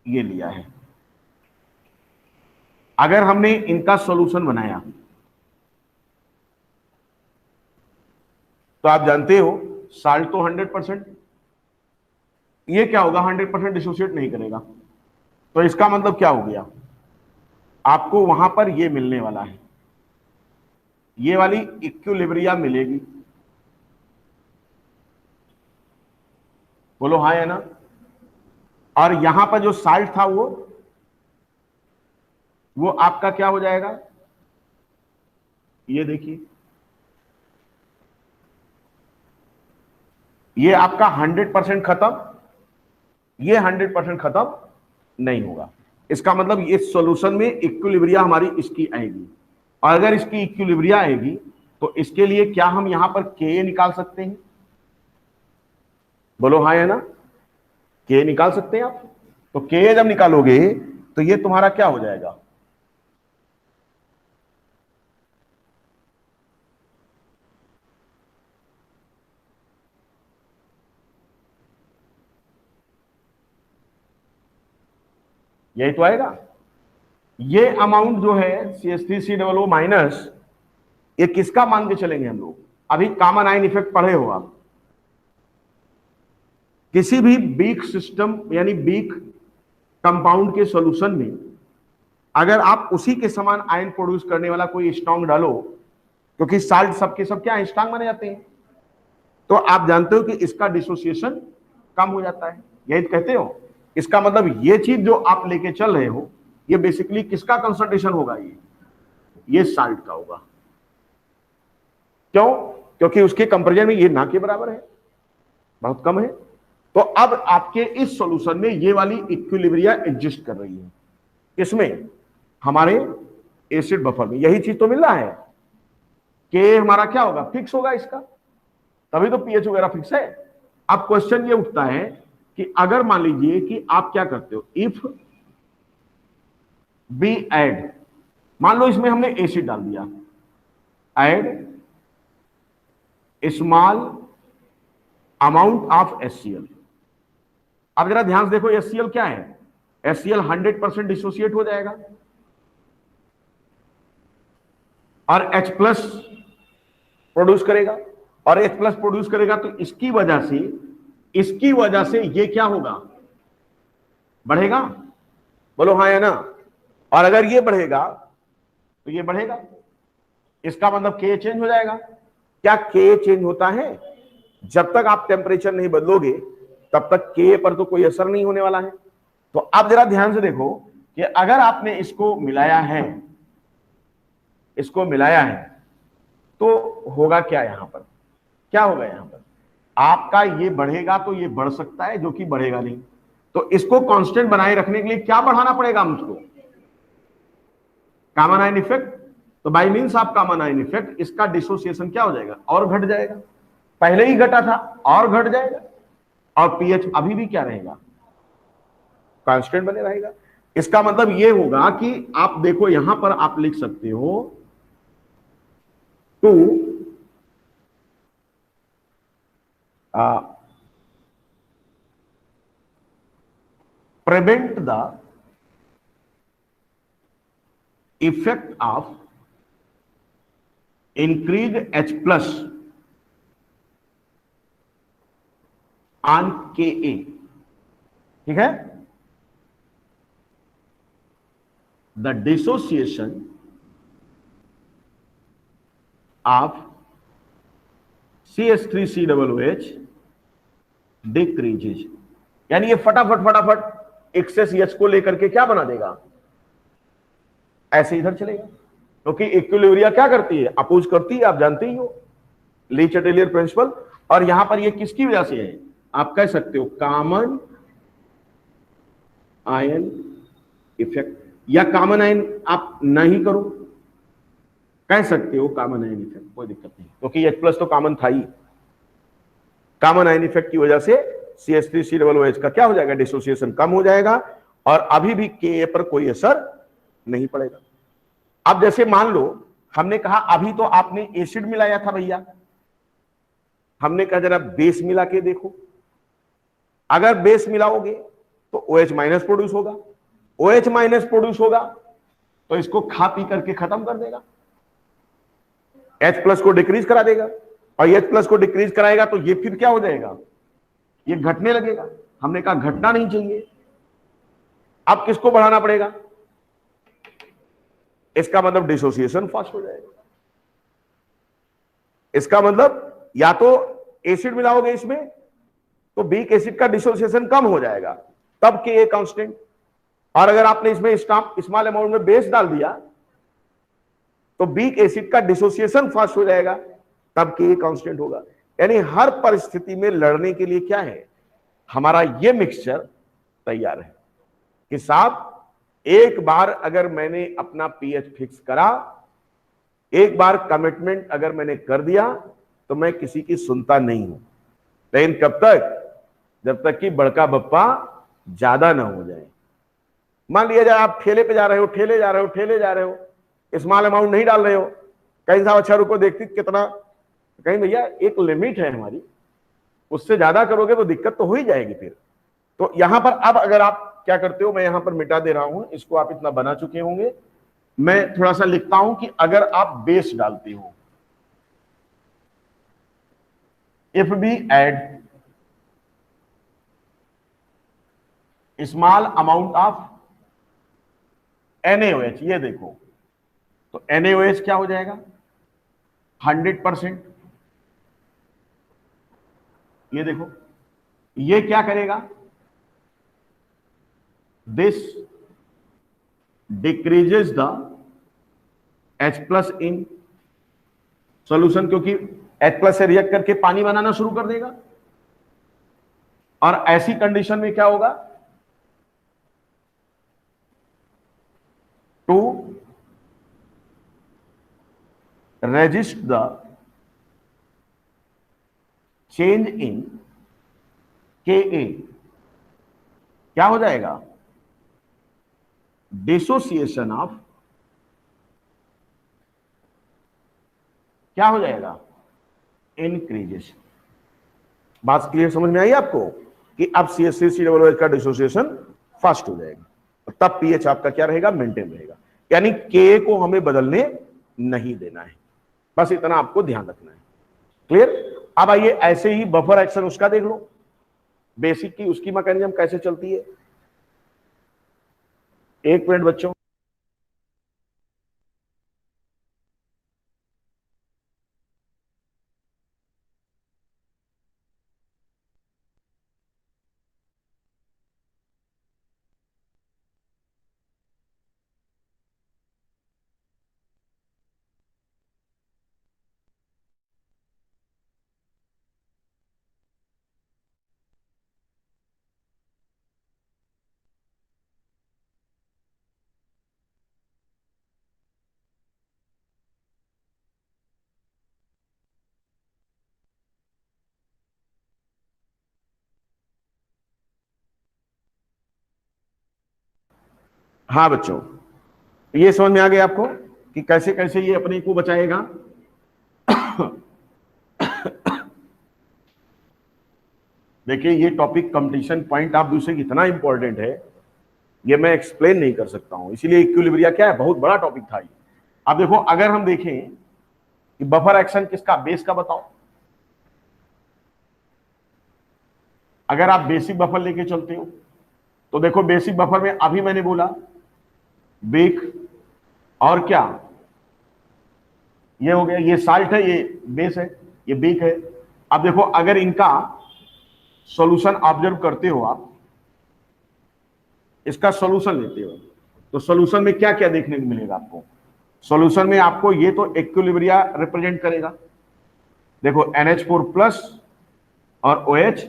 ये लिया है। अगर हमने इनका सॉल्यूशन बनाया तो आप जानते हो साल्ट तो 100%, ये क्या होगा, 100% डिसोसिएट नहीं करेगा। तो इसका मतलब क्या हो गया, आपको वहां पर ये मिलने वाला है, ये वाली इक्विलिब्रियम मिलेगी। बोलो हाँ या ना। और यहां पर जो साल्ट था वो आपका क्या हो जाएगा, ये देखिए, ये आपका 100% खत्म, ये 100% खत्म नहीं होगा। इसका मतलब ये सॉल्यूशन में इक्विलिब्रिया हमारी इसकी आएगी, और अगर इसकी इक्विलिब्रिया आएगी तो इसके लिए क्या हम यहां पर Ka निकाल सकते हैं? बोलो हाँ या ना। Ka निकाल सकते हैं आप। तो Ka जब निकालोगे तो ये तुम्हारा क्या हो जाएगा, यही तो आएगा। ये अमाउंट जो है CH3COO माइनस, ये किसका मान के चलेंगे हम लोग, अभी कॉमन आयन इफेक्ट पढ़े हो आप, किसी भी वीक सिस्टम यानी वीक कंपाउंड के सॉल्यूशन में अगर आप उसी के समान आयन प्रोड्यूस करने वाला कोई स्ट्रॉन्ग डालो, क्योंकि साल्ट सबके सब क्या स्ट्रॉन्ग माने जाते हैं, तो आप जानते हो कि इसका डिसोसिएशन कम हो जाता है, यही तो कहते हो। इसका मतलब ये चीज जो आप लेके चल रहे हो, ये बेसिकली किसका कंसंट्रेशन होगा, ये साल्ट का होगा। क्यों? क्योंकि उसके कंपैरिजन में ये ना के बराबर है, बहुत कम है। तो अब आपके इस सॉल्यूशन में ये वाली इक्विलिब्रिया एग्जिस्ट कर रही है, इसमें हमारे एसिड बफर में यही चीज तो मिल रहा है कि हमारा क्या होगा, फिक्स होगा इसका, तभी तो पीएच वगैरह फिक्स है। अब क्वेश्चन ये उठता है कि अगर मान लीजिए कि आप क्या करते हो, इफ बी ऐड, मान लो इसमें हमने एसिड डाल दिया, add small amount of HCl। अब जरा ध्यान से देखो HCl क्या है, HCl 100% डिसोसिएट हो जाएगा और H प्लस प्रोड्यूस करेगा, और H प्लस प्रोड्यूस करेगा तो इसकी वजह से ये क्या होगा, बढ़ेगा, बोलो हाँ या ना। और अगर ये बढ़ेगा तो ये बढ़ेगा, इसका मतलब K चेंज हो जाएगा। क्या K चेंज होता है? जब तक आप टेम्परेचर नहीं बदलोगे तब तक K पर तो कोई असर नहीं होने वाला है। तो अब जरा ध्यान से देखो कि अगर आपने इसको मिलाया है तो होगा क्या, यहां पर क्या होगा, यहां पर आपका ये बढ़ेगा तो ये बढ़ सकता है, जो कि बढ़ेगा नहीं। तो इसको कांस्टेंट बनाए रखने के लिए क्या बढ़ाना पड़ेगा मुझको, कॉमन आयन इफेक्ट। तो by means of common ion effect इसका डिसोसिएशन क्या हो जाएगा, और घट जाएगा, पहले ही घटा था और घट जाएगा, और पीएच अभी भी क्या रहेगा, कांस्टेंट बने रहेगा। इसका मतलब ये होगा कि आप देखो यहां पर आप लिख सकते हो to prevent the effect of increased H plus on Ka, ठीक है। The dissociation of CH3COOH decreases, यानी ये फटाफट एक्सेस H को लेकर के क्या बना देगा, ऐसे इधर चलेगा, क्योंकि इक्विलिब्रिया क्या करती है, अपोज करती है, आप जानते ही हो, ली चैटेलियर प्रिंसिपल। और यहां पर ये किसकी वजह से है, आप कह सकते हो कॉमन आयन इफेक्ट, या कॉमन आयन आप नहीं करो, कह सकते हो कॉमन आयन इफेक्ट, कोई दिक्कत नहीं, क्योंकि H प्लस तो कॉमन था ही। कॉमन आयन इफेक्ट की वजह से CH3COOH का क्या हो जाएगा, डिसोसिएशन कम हो जाएगा, और अभी भी Ka पर कोई असर नहीं पड़ेगा। अब जैसे मान लो हमने कहा अभी तो आपने एसिड मिलाया था भैया, हमने कहा जरा बेस मिला के देखो, अगर बेस मिलाओगे तो OH माइनस प्रोड्यूस होगा, OH माइनस प्रोड्यूस होगा तो इसको खा पी करके खत्म कर देगा, H प्लस को डिक्रीज करा देगा, और H प्लस को डिक्रीज कराएगा तो ये फिर क्या हो जाएगा, ये घटने लगेगा। हमने कहा घटना नहीं चाहिए, अब किसको बढ़ाना पड़ेगा, इसका मतलब डिसोसिएशन फास्ट हो जाएगा। इसका मतलब या तो एसिड मिलाओगे इसमें तो वीक एसिड का डिसोसिएशन कम हो जाएगा, तब के कांस्टेंट, और अगर आपने इसमें स्मॉल अमाउंट में बेस डाल दिया तो वीक एसिड का डिसोसिएशन फास्ट हो जाएगा, तब के कांस्टेंट होगा। यानी हर परिस्थिति में लड़ने के लिए क्या है, हमारा ये मिक्सचर तैयार है कि साहब एक बार अगर मैंने अपना पीएच फिक्स करा, एक बार कमिटमेंट अगर मैंने कर दिया तो मैं किसी की सुनता नहीं हूं, लेकिन कब तक, जब तक कि बड़का बप्पा ज्यादा ना हो जाए। मान लिया जाए आप ठेले पे जा रहे हो, ठेले जा रहे हो, ठेले जा रहे हो, स्मॉल अमाउंट नहीं डाल रहे हो, कहीं साहब अच्छा रुको देखती कितना, कहीं भैया एक लिमिट है हमारी, उससे ज्यादा करोगे तो दिक्कत तो हो ही जाएगी फिर। तो यहां पर अब अगर आप क्या करते हो, मैं यहां पर मिटा दे रहा हूं, इसको आप इतना बना चुके होंगे, मैं थोड़ा सा लिखता हूं कि अगर आप बेस डालते हो, if we add small amount of NaOH, ये देखो तो NaOH क्या हो जाएगा 100%, ये देखो ये क्या करेगा, this decreases the H+ in solution, क्योंकि H+ से रिएक्ट करके पानी बनाना शुरू कर देगा, और ऐसी कंडीशन में क्या होगा, to resist the change in Ka, क्या हो जाएगा, डिसोसिएशन ऑफ, क्या हो जाएगा, इंक्रीजेस। बात क्लियर समझ में आई आपको कि अब CH3COOH का डिसोसिएशन फास्ट हो जाएगा, तब पीएच आपका क्या रहेगा, मेंटेन रहेगा, यानी Ka को हमें बदलने नहीं देना है, बस इतना आपको ध्यान रखना है। क्लियर। अब आइए ऐसे ही बफर एक्शन उसका देख लो, बेसिक की उसकी मैकेनिज्म कैसे चलती है। एक मिनट बच्चों, हाँ बच्चों, ये समझ में आ गया आपको कि कैसे कैसे ये अपने को बचाएगा। देखिए ये topic competition point of view से कितना इंपॉर्टेंट है, ये मैं एक्सप्लेन नहीं कर सकता हूं, इसीलिए इक्विलिब्रिया क्या है, बहुत बड़ा टॉपिक था ये। अब देखो अगर हम देखें कि बफर एक्शन किसका, बेस का बताओ। अगर आप बेसिक बफर लेके चलते हो तो देखो बेसिक बफर में अभी मैंने बोला बेक और क्या, ये हो गया, ये साल्ट है, ये बेस है, ये बेक है। अब देखो अगर इनका सॉल्यूशन ऑब्जर्व करते हो आप, इसका सॉल्यूशन लेते हो तो सॉल्यूशन में क्या क्या देखने को मिलेगा आपको, सॉल्यूशन में आपको ये तो इक्विलिब्रिया रिप्रेजेंट करेगा, देखो NH4+ और OH-,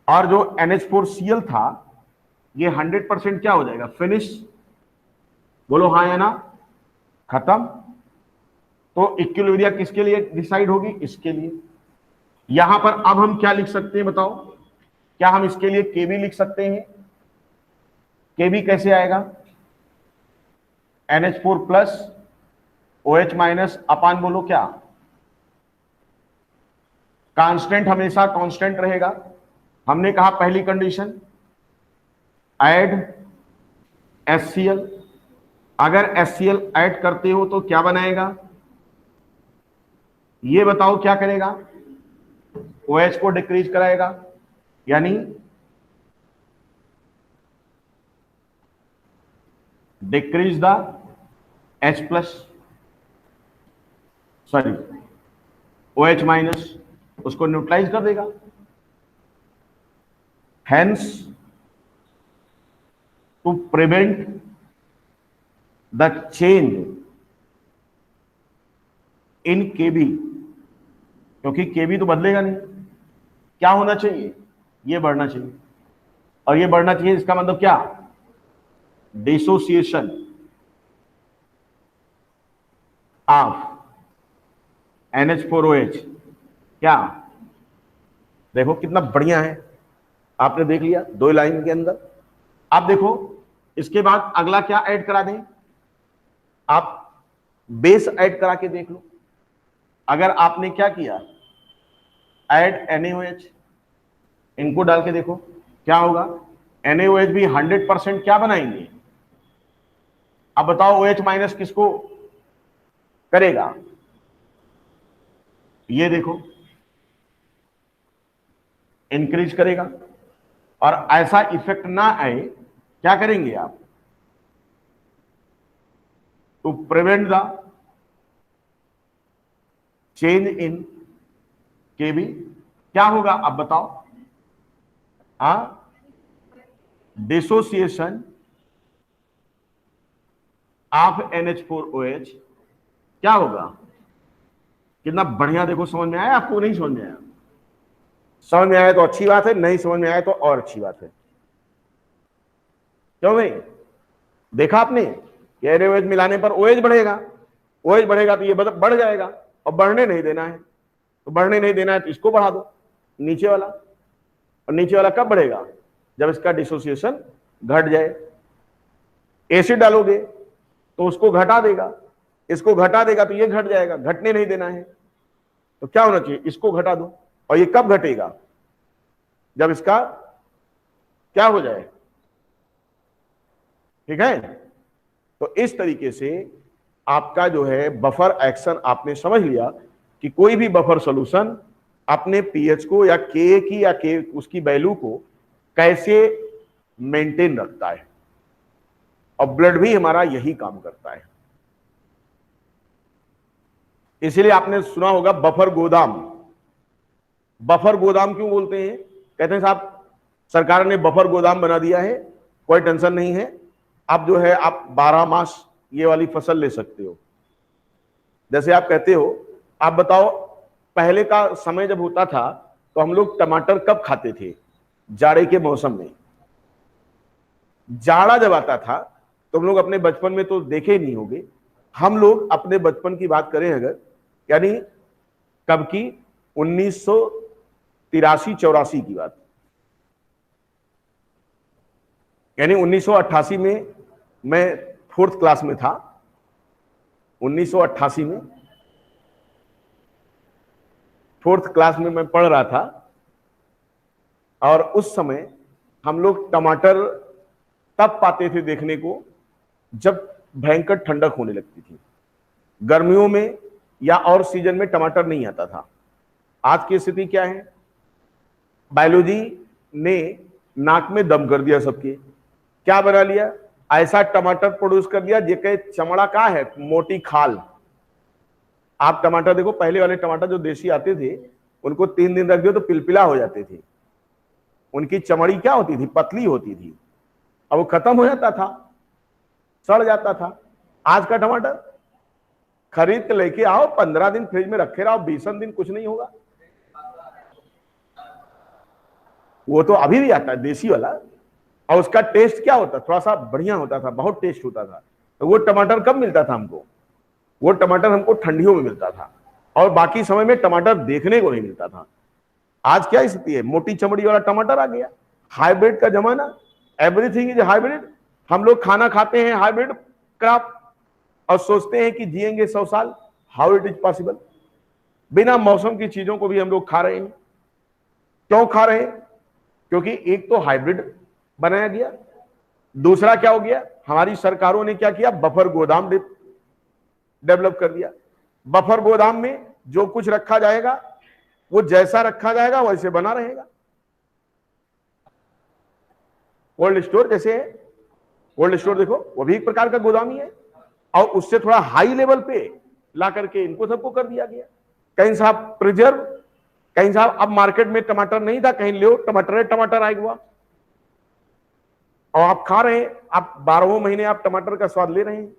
और जो NH4Cl था ये 100% क्या हो जाएगा, फिनिश, बोलो हाँ या ना, खत्म। तो इक्विलिब्रिया किसके लिए डिसाइड होगी, इसके लिए। यहां पर अब हम क्या लिख सकते हैं बताओ, क्या हम इसके लिए Kb लिख सकते हैं, Kb कैसे आएगा, NH4+ OH- अपान बोलो क्या, कांस्टेंट हमेशा कांस्टेंट रहेगा। हमने कहा पहली कंडीशन ऐड HCl, अगर HCl ऐड करते हो तो क्या बनाएगा, ये बताओ क्या करेगा, OH को डिक्रीज कराएगा, यानी decrease the H+, sorry OH-, उसको न्यूट्रलाइज कर देगा। Hence to prevent the change in Kb, क्योंकि Kb तो बदलेगा नहीं, क्या होना चाहिए, ये बढ़ना चाहिए, और ये बढ़ना चाहिए, इसका मतलब क्या, डिसोसिएशन ऑफ NH4OH, क्या, देखो कितना बढ़िया है, आपने देख लिया 2 लाइन के अंदर। आप देखो इसके बाद अगला क्या ऐड करा दें, आप बेस ऐड करा के देख लो। अगर आपने क्या किया, ऐड NaOH, इनको डाल के देखो क्या होगा। NaOH भी 100% क्या बनाएंगे, अब बताओ OH माइनस किसको करेगा, ये देखो इंक्रीज करेगा। और ऐसा इफेक्ट ना आए, क्या करेंगे आप, to prevent the change in Kb, क्या होगा अब बताओ, डिसोसिएशन ऑफ NH4OH क्या होगा। कितना बढ़िया, देखो समझ में आया आपको, नहीं समझ में आया, समझ में आया तो अच्छी बात है, नहीं समझ में आया तो और अच्छी बात है। क्यों नहीं, देखा आपने कि NaOH मिलाने पर OH बढ़ेगा, OH बढ़ेगा तो ये बढ़ जाएगा, और बढ़ने नहीं देना है, तो बढ़ने नहीं देना है तो इसको बढ़ा दो, नीचे वाला। और नीचे वाला कब बढ़ेगा, जब इसका डिसोसिएशन घट जाए। एसिड डालोगे तो उसको घटा देगा, इसको घटा देगा तो ये घट जाएगा, घटने नहीं देना है। तो क्या होना चाहिए, इसको घटा दो। और ये कब घटेगा, जब इसका क्या हो जाए, ठीक है। तो इस तरीके से आपका जो है बफर एक्शन आपने समझ लिया कि कोई भी बफर सॉल्यूशन अपने पीएच को या के की या के उसकी वैल्यू को कैसे मेंटेन रखता है, और ब्लड भी हमारा यही काम करता है। इसीलिए आपने सुना होगा बफर गोदाम। बफर गोदाम क्यों बोलते हैं, कहते हैं साहब सरकार ने बफर गोदाम बना दिया है, कोई टेंशन नहीं है, आप जो है आप 12 मास ये वाली फसल ले सकते हो। जैसे आप कहते हो, आप बताओ पहले का समय जब होता था तो हम लोग टमाटर कब खाते थे, जाड़े के मौसम में। जाड़ा जब आता था तो हम लोग अपने बचपन में तो देखे ही नहीं होंगे, हम लोग अपने बचपन की बात करें अगर, यानी कब की, 1983-84 की बात, यानी 1988 में मैं 4th क्लास में था। 1988 में 4th क्लास में मैं पढ़ रहा था, और उस समय हम लोग टमाटर तब पाते थे देखने को जब भयंकर ठंडक होने लगती थी। गर्मियों में या और सीजन में टमाटर नहीं आता था। आज की स्थिति क्या है, बायोलॉजी ने नाक में दम कर दिया सबके, क्या बना लिया, ऐसा टमाटर प्रोड्यूस कर दिया जेके चमड़ा का है मोटी खाल। आप टमाटर देखो, पहले वाले टमाटर जो देसी आते थे उनको 3 दिन रख दो तो पिलपिला हो जाते थे, उनकी चमड़ी क्या होती थी, पतली होती थी, अब वो खत्म हो जाता था, सड़ जाता था। आज का टमाटर खरीद के लेके आओ, 15 दिन फ्रिज में रखे रहो, 20 दिन कुछ नहीं होगा। वो तो अभी भी आता है देसी वाला, और उसका टेस्ट क्या होता, थोड़ा सा बढ़िया होता था, बहुत टेस्ट होता था। तो वो टमाटर कब मिलता था हमको, वो टमाटर हमको ठंडियों में मिलता था, और बाकी समय में टमाटर देखने को नहीं मिलता था। आज क्या स्थिति है, मोटी चमड़ी वाला टमाटर आ गया, हाइब्रिड का जमाना, एवरीथिंग इज हाइब्रिड। हम लोग खाना खाते हैं हाइब्रिड क्रॉप और सोचते हैं कि जिएंगे 100 साल। हाउ इट इज पॉसिबल, बिना मौसम की चीजों को भी हम लोग खा रहे हैं। क्यों खा रहे हैं, क्योंकि एक तो हाइब्रिड बनाया गया, दूसरा क्या हो गया, हमारी सरकारों ने क्या किया, बफर गोदाम डेवलप कर दिया। बफर गोदाम में जो कुछ रखा जाएगा वो जैसा रखा जाएगा वैसे बना रहेगा। कोल्ड स्टोर जैसे है, कोल्ड स्टोर देखो वो भी एक प्रकार का गोदाम ही है, और उससे थोड़ा हाई लेवल पे ला करके इनको सबको कर दिया गया। कहीं साहब प्रिजर्व, कहीं साहब अब मार्केट में टमाटर नहीं था, कहीं लो टमाटर आ गया और आप खा रहे हैं, आप 12 महीने आप टमाटर का स्वाद ले रहे हैं।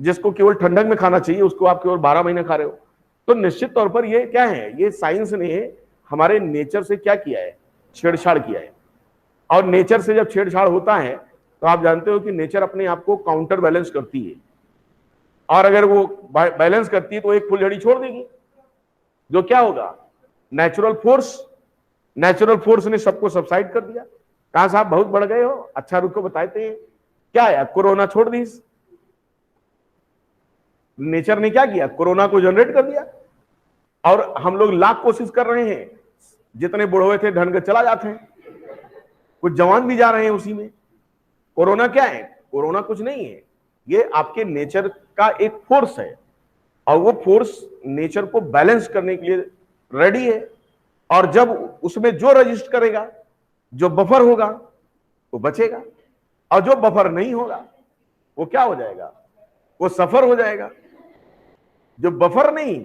जिसको केवल ठंडक में खाना चाहिए उसको आप केवल 12 महीने खा रहे हो। तो निश्चित तौर पर ये क्या है, ये साइंस ने हमारे नेचर से क्या किया है, छेड़छाड़ किया है। और नेचर से जब छेड़छाड़ होता है तो आप जानते हो कि नेचर अपने आप को काउंटर बैलेंस करती है, और अगर वो बैलेंस करती है तो एक फुलझड़ी छोड़ देगी। जो क्या होगा, नेचुरल फोर्स ने सबको सबसाइड कर दिया। कहा साहब बहुत बढ़ गए हो, अच्छा रुको बताते हैं क्या है, कोरोना छोड़ दी, नेचर ने क्या किया, कोरोना को जनरेट कर दिया। और हम लोग लाख कोशिश कर रहे हैं, जितने बुढ़े हुए थे ढंग चला जाते हैं, कुछ जवान भी जा रहे हैं उसी में। कोरोना क्या है, कोरोना कुछ नहीं है, ये आपके नेचर का एक फोर्स है, और वो फोर्स नेचर को बैलेंस करने के लिए रेडी है। और जब उसमें जो रजिस्ट करेगा, जो बफर होगा वो बचेगा, और जो बफर नहीं होगा वो क्या हो जाएगा, वो सफर हो जाएगा। जो बफर नहीं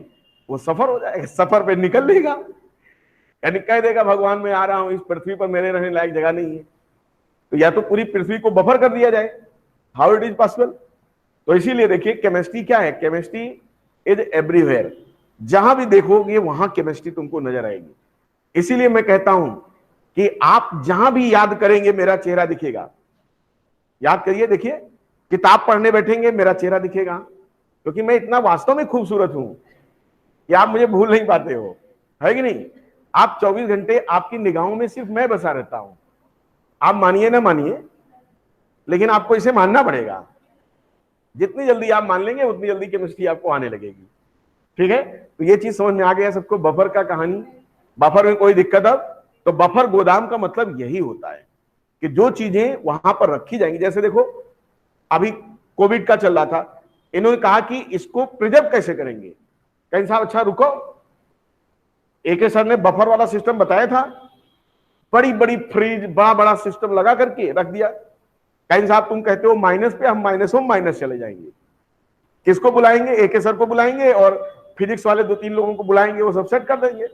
वो सफर हो जाएगा, सफर पे निकल लेगा, यानी कह देगा भगवान मैं आ रहा हूं, इस पृथ्वी पर मेरे रहने लायक जगह नहीं है। तो या तो पूरी पृथ्वी को बफर कर दिया जाए, हाउ इट इज पॉसिबल। तो इसीलिए देखिए केमिस्ट्री क्या है, केमिस्ट्री इज एवरीवेयर, जहां भी देखोगे वहां केमिस्ट्री तुमको नजर आएगी। इसीलिए मैं कहता हूं कि आप जहां भी याद करेंगे मेरा चेहरा दिखेगा। याद करिए, देखिए किताब पढ़ने बैठेंगे मेरा चेहरा दिखेगा, क्योंकि मैं इतना वास्तव में खूबसूरत हूं कि आप मुझे भूल नहीं पाते हो, है कि नहीं। आप 24 घंटे आपकी निगाहों में सिर्फ मैं बसा रहता हूं, आप मानिए ना मानिए, लेकिन आपको इसे मानना पड़ेगा। जितनी जल्दी आप मान लेंगे उतनी जल्दी केमिस्ट्री आपको आने लगेगी, ठीक है। तो ये चीज समझ में आ गया सबको, बफर का कहानी। बफर में कोई दिक्कत अब, तो बफर गोदाम का मतलब यही होता है कि जो चीजें वहां पर रखी जाएंगी, जैसे देखो अभी कोविड का चल रहा था, इन्होंने कहा कि इसको प्रिजर्व कैसे करेंगे। कहीं साहब अच्छा रुको, एके सर ने बफर वाला सिस्टम बताया था, बड़ी बड़ी फ्रिज बड़ा बड़ा सिस्टम लगा करके रख दिया। कहीं साहब तुम कहते हो माइनस पे, हम माइनस चले जाएंगे। किसको बुलाएंगे, एके सर को बुलाएंगे और फिजिक्स वाले 2-3 लोगों को बुलाएंगे, वो सब सेट कर देंगे।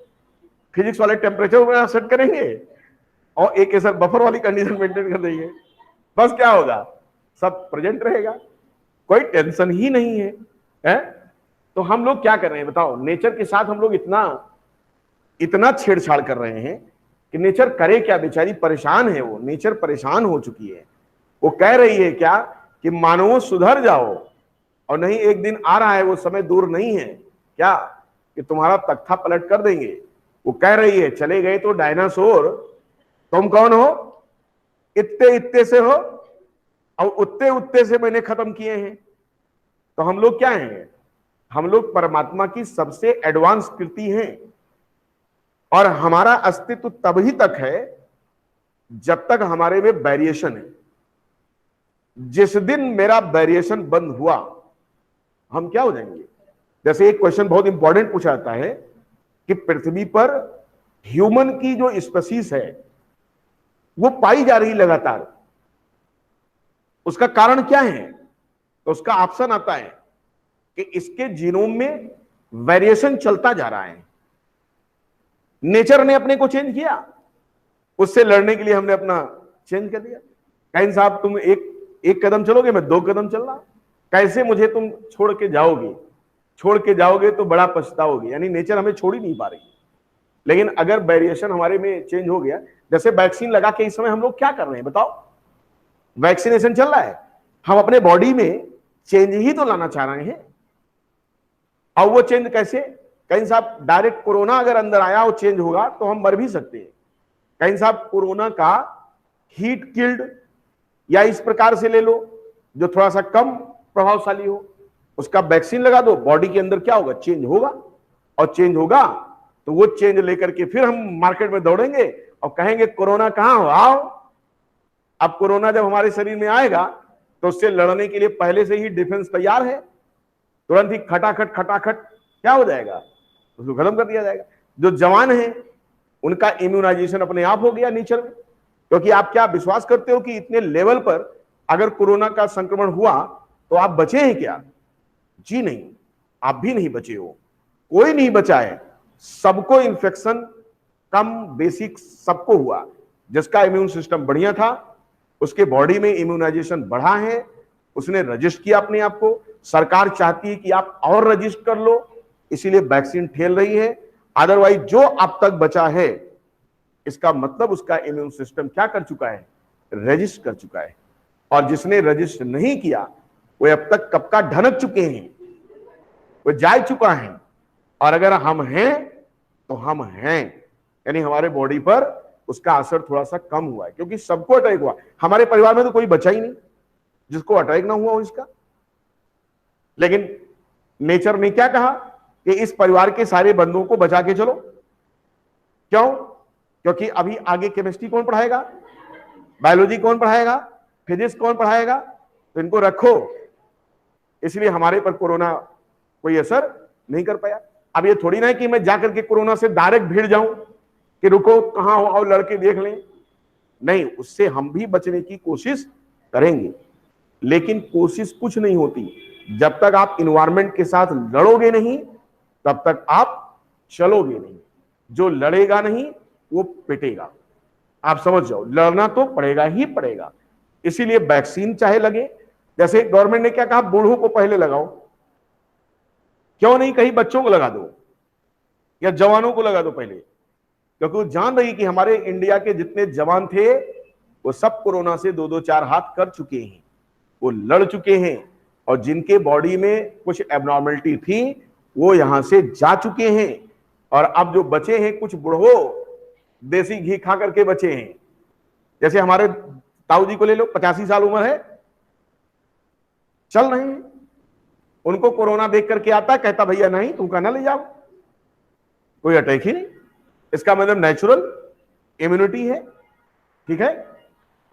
फिजिक्स वाले टेम्परेचर वगैरह सेट करेंगे और एके सर बफर वाली कंडीशन मेंटेन कर देंगे। बस क्या होगा, सब प्रेजेंट रहेगा, कोई टेंशन ही नहीं है। तो हम लोग क्या कर रहे हैं बताओ, नेचर के साथ हम लोग इतना छेड़छाड़ कर रहे हैं कि नेचर करे क्या, बेचारी परेशान है, वो नेचर परेशान हो चुकी है। वो कह रही है क्या कि मानवों सुधर जाओ, और नहीं एक दिन आ रहा है, वो समय दूर नहीं है क्या कि तुम्हारा तख्ता पलट कर देंगे। वो कह रही है चले गए तो डायनासोर, तुम कौन हो, इत्ते इत्ते से हो, और उत्ते उत्ते से मैंने खत्म किए हैं। तो हम लोग क्या हैं, हम लोग परमात्मा की सबसे एडवांस कृति हैं, और हमारा अस्तित्व तभी तक है जब तक हमारे में वेरिएशन है। जिस दिन मेरा वेरिएशन बंद हुआ, हम क्या हो जाएंगे। जैसे एक क्वेश्चन बहुत इंपॉर्टेंट पूछा जाता है कि पृथ्वी पर ह्यूमन की जो स्पीसीज है वो पाई जा रही लगातार, उसका कारण क्या है। तो उसका ऑप्शन आता है कि इसके जीनोम में वेरिएशन चलता जा रहा है, नेचर ने अपने को चेंज किया, उससे लड़ने के लिए हमने अपना चेंज कर दिया। कहीं साहब तुम एक कदम चलोगे, मैं 2 कदम चल रहा, कैसे मुझे तुम छोड़ के जाओगे तो बड़ा पछताओगे। यानी नेचर हमें छोड़ ही नहीं पा रही। लेकिन अगर वेरिएशन हमारे में चेंज हो गया, जैसे वैक्सीन लगा के इस समय हम लोग क्या कर रहे हैं बताओ, वैक्सीनेशन चल रहा है, हम अपने बॉडी में चेंज ही तो लाना चाह रहे हैं। और वो चेंज कैसे, कहीं साहब डायरेक्ट कोरोना अगर अंदर आया और चेंज होगा तो हम मर भी सकते हैं। कहीं साहब कोरोना का हीट किल्ड, या इस प्रकार से ले लो जो थोड़ा सा कम प्रभावशाली हो, उसका वैक्सीन लगा दो, बॉडी के अंदर क्या होगा, चेंज होगा। और चेंज होगा तो वो चेंज लेकर के फिर हम मार्केट में दौड़ेंगे और कहेंगे कोरोना कहां हो, आओ। अब कोरोना जब हमारे शरीर में आएगा तो उससे लड़ने के लिए पहले से ही डिफेंस तैयार है, तुरंत ही खटाखट क्या हो जाएगा, उसको खत्म कर दिया जाएगा। जो जवान है उनका इम्यूनाइजेशन अपने आप हो गया नेचर में। क्योंकि आप क्या विश्वास करते हो कि इतने लेवल पर अगर कोरोना का संक्रमण हुआ तो आप बचे हैं क्या? जी नहीं, आप भी नहीं बचे हो, कोई नहीं बचा है। सबको इन्फेक्शन कम बेसिक सबको हुआ। जिसका इम्यून सिस्टम बढ़िया था उसके बॉडी में इम्यूनाइजेशन बढ़ा है, उसने रजिस्ट किया अपने आप को। सरकार चाहती है कि आप और रजिस्ट कर लो, इसीलिए वैक्सीन ठेल रही है। अदरवाइज जो अब तक बचा है इसका मतलब उसका इम्यून सिस्टम क्या कर चुका है, रजिस्ट कर चुका है। और जिसने रजिस्ट नहीं किया वो अब तक कब का ढनक चुके हैं, वो जा चुका है। और अगर हम हैं तो हम हैं, यानी हमारे बॉडी पर उसका असर थोड़ा सा कम हुआ है, क्योंकि सबको अटैक हुआ। हमारे परिवार में तो कोई बचा ही नहीं जिसको अटैक ना हुआ हो इसका। लेकिन नेचर ने क्या कहा कि इस परिवार के सारे बंदों को बचा के चलो। क्यों? क्योंकि अभी आगे केमिस्ट्री कौन पढ़ाएगा, बायोलॉजी कौन पढ़ाएगा, फिजिक्स कौन पढ़ाएगा, तो इनको रखो। इसलिए हमारे पर कोरोना कोई असर नहीं कर पाया। अब ये थोड़ी ना है कि मैं जाकर के कोरोना से डायरेक्ट भिड़ जाऊं कि रुको कहां हो आओ लड़के देख लें। नहीं, उससे हम भी बचने की कोशिश करेंगे, लेकिन कोशिश कुछ नहीं होती जब तक आप इन्वायरमेंट के साथ लड़ोगे नहीं, तब तक आप चलोगे नहीं। जो लड़ेगा नहीं वो पिटेगा। आप समझ जाओ, लड़ना तो पड़ेगा ही पड़ेगा। इसीलिए वैक्सीन चाहे लगे, जैसे गवर्नमेंट ने क्या कहा, बूढ़ों को पहले लगाओ, क्यों नहीं कहीं बच्चों को लगा दो या जवानों को लगा दो पहले, क्योंकि वो जान रही कि हमारे इंडिया के जितने जवान थे वो सब कोरोना से 2-2 4 हाथ कर चुके हैं, वो लड़ चुके हैं, और जिनके बॉडी में कुछ एबनॉर्मलिटी थी वो यहां से जा चुके हैं। और अब जो बचे हैं कुछ बुढ़ो देसी घी खा करके बचे हैं। जैसे हमारे ताऊ जी को ले लो, 85 साल उम्र है, चल रहे हैं। उनको कोरोना देख करके आता, कहता भैया नहीं तुम कहना ले जाओ, कोई अटैक ही नहीं। इसका मतलब नेचुरल इम्यूनिटी है। ठीक है,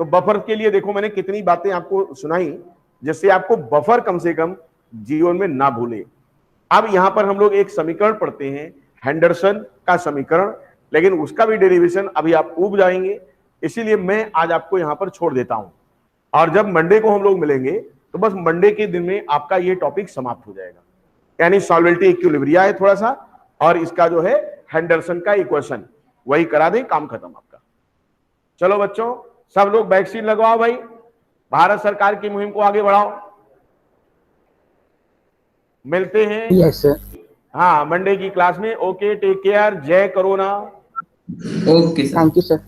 तो बफर के लिए देखो मैंने कितनी बातें आपको सुनाई, जिससे आपको बफर कम से कम जीवन में ना भूले। अब यहां पर हम लोग एक समीकरण पढ़ते हैं, हेंडरसन का समीकरण, लेकिन उसका भी डेरिवेशन अभी आप उब जाएंगे, इसीलिए मैं आज आपको यहां पर छोड़ देता हूं। और जब मंडे को हम लोग मिलेंगे तो बस मंडे के दिन में आपका ये टॉपिक समाप्त हो जाएगा। यानी सॉल्वेबिलिटी इक्विलिब्रिया है थोड़ा सा, और इसका जो है हेंडरसन का इक्वेशन, वही करा दें, काम खत्म आपका। चलो बच्चों, सब लोग वैक्सीन लगवाओ भाई, भारत सरकार की मुहिम को आगे बढ़ाओ। मिलते हैं
यस सर।
हाँ मंडे की क्लास में। ओके, टेक केयर, जय corona.
Okay sir.
Thank you sir.